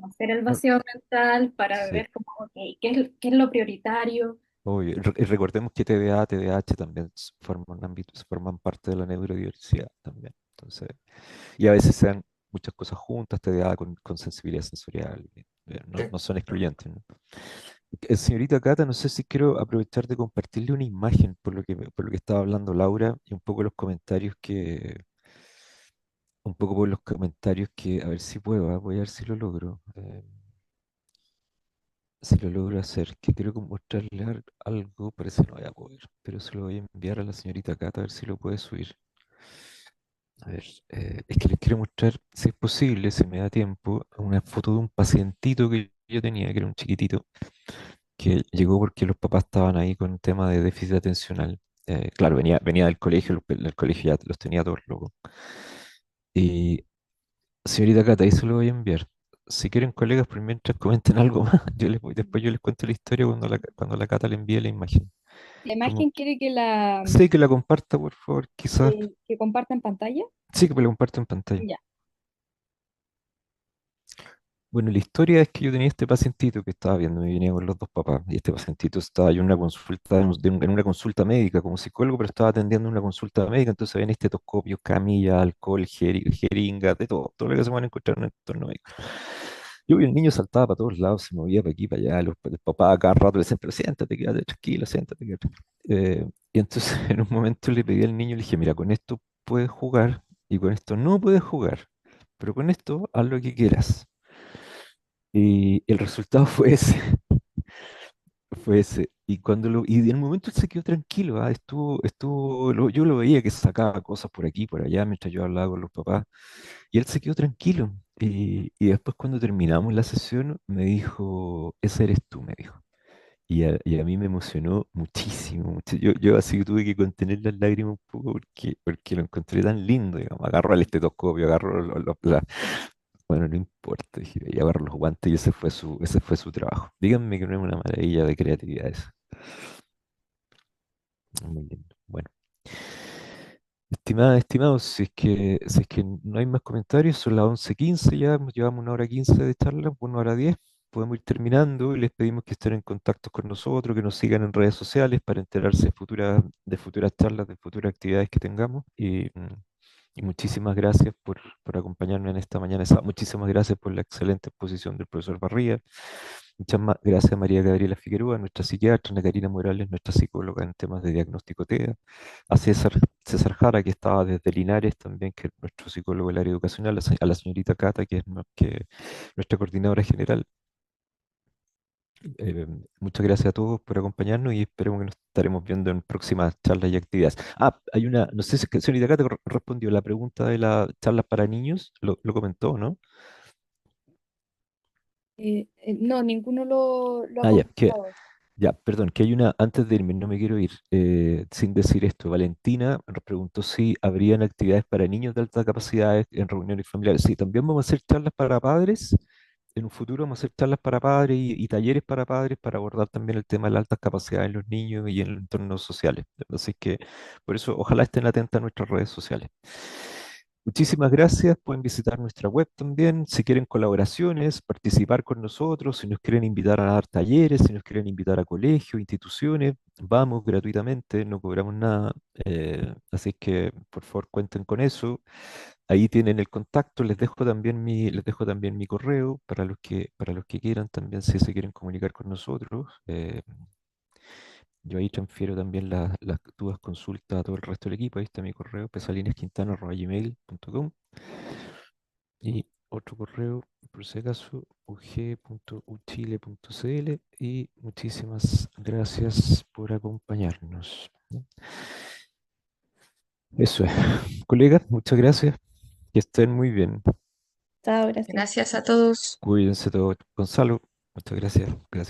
[SPEAKER 8] hacer el
[SPEAKER 2] No,
[SPEAKER 8] vacío mental para
[SPEAKER 2] sí.
[SPEAKER 8] ver cómo, ok, qué es lo prioritario.
[SPEAKER 2] Obvio. Y recordemos que TDA, TDAH también forman ámbitos, forman parte de la neurodiversidad también. Entonces, y a veces se dan muchas cosas juntas, TDA con sensibilidad sensorial, no,
[SPEAKER 1] Sí.
[SPEAKER 2] no son excluyentes, ¿no? Señorita Cata, no sé si quiero aprovechar de compartirle una imagen por lo que estaba hablando Laura y un poco los comentarios un poco por los comentarios que, a ver si puedo, voy a ver si lo logro. Si lo logro hacer, que quiero mostrarle algo, parece que no voy a poder, pero se lo voy a enviar a la señorita Cata a ver si lo puede subir. A ver, es que les quiero mostrar, si es posible, si me da tiempo, una foto de un pacientito que yo tenía, que era un chiquitito, que llegó porque los papás estaban ahí con un tema de déficit atencional. Claro, venía del colegio, el colegio ya los tenía todos locos. Y señorita Cata, ahí se lo voy a enviar. Si quieren, colegas, por mientras comenten algo más, después yo les cuento la historia cuando la Cata le envíe la imagen.
[SPEAKER 7] La
[SPEAKER 2] Como,
[SPEAKER 7] imagen quiere que la
[SPEAKER 2] sí, que la comparta, por favor, quizás.
[SPEAKER 7] que comparta en pantalla.
[SPEAKER 2] Sí, que me la comparta en pantalla.
[SPEAKER 7] Ya.
[SPEAKER 2] Bueno, la historia es que yo tenía este pacientito que estaba viendo, me venía con los dos papás, y este pacientito estaba en una consulta, en una consulta médica como psicólogo, pero estaba atendiendo una consulta médica, entonces había estetoscopios, camilla, alcohol, jeringas, de todo, todo lo que se van a encontrar en el entorno médico. Yo vi el niño saltaba para todos lados, se movía para aquí, para allá, el papá a cada rato le decían, pero siéntate, quédate tranquilo, siéntate, quédate tranquilo. Y entonces en un momento le pedí al niño, le dije, mira, con esto puedes jugar y con esto no puedes jugar, pero con esto haz lo que quieras. Y el resultado fue ese, fue ese. Y en el momento él se quedó tranquilo, yo lo veía que sacaba cosas por aquí, por allá, mientras yo hablaba con los papás, y él se quedó tranquilo. Y después cuando terminamos la sesión, me dijo, ese eres tú, me dijo. Y a mí me emocionó muchísimo, yo así que tuve que contener las lágrimas un poco porque lo encontré tan lindo, digamos. Agarró el estetoscopio, agarró bueno, no importa, dije, y agarró los guantes y ese fue su trabajo. Díganme que no es una maravilla de creatividad eso. Muy lindo. Bueno, estimados, si es que no hay más comentarios, son las 11:15 ya, llevamos 1 hora 15 de charla, 1 hora 10. Podemos ir terminando y les pedimos que estén en contacto con nosotros, que nos sigan en redes sociales para enterarse de futuras charlas, de futuras actividades que tengamos. Y muchísimas gracias por acompañarme en esta mañana. Muchísimas gracias por la excelente exposición del profesor Barría. Muchas gracias a María Gabriela Figueroa, nuestra psiquiatra, Ana Karina Morales, nuestra psicóloga en temas de diagnóstico TEA, a César Jara, que estaba desde Linares también, que es nuestro psicólogo del área educacional, a la señorita Cata, que es nuestra coordinadora general. Muchas gracias a todos por acompañarnos y esperemos que nos estaremos viendo en próximas charlas y actividades. No sé si señorita Cata respondió la pregunta de las charlas para niños, lo comentó, ¿no?
[SPEAKER 7] No, ninguno lo ha
[SPEAKER 2] Ah, ya,
[SPEAKER 7] comentado.
[SPEAKER 2] perdón, que hay antes de irme, no me quiero ir sin decir esto. Valentina nos preguntó si habrían actividades para niños de alta capacidad en reuniones familiares. Sí, también vamos a hacer charlas para padres. En un futuro vamos a hacer charlas para padres y talleres para padres para abordar también el tema de las altas capacidades en los niños y en los entornos sociales. Así que por eso ojalá estén atentos a nuestras redes sociales. Muchísimas gracias. Pueden visitar nuestra web también. Si quieren colaboraciones, participar con nosotros, si nos quieren invitar a dar talleres, si nos quieren invitar a colegios, instituciones, vamos gratuitamente, no cobramos nada. Así que por favor cuenten con eso. Ahí tienen el contacto. Les dejo también mi correo para los que quieran también, si se quieren comunicar con nosotros. Yo ahí transfiero también las dudas, consultas a todo el resto del equipo. Ahí está mi correo, pesalinesquintana@gmail.com. Y otro correo, por si acaso, ug.uchile.cl. Y muchísimas gracias por acompañarnos. Eso es. Colegas, muchas gracias. Que estén muy bien.
[SPEAKER 3] Chao, gracias.
[SPEAKER 9] Gracias a todos.
[SPEAKER 2] Cuídense todos. Gonzalo, muchas gracias. Gracias.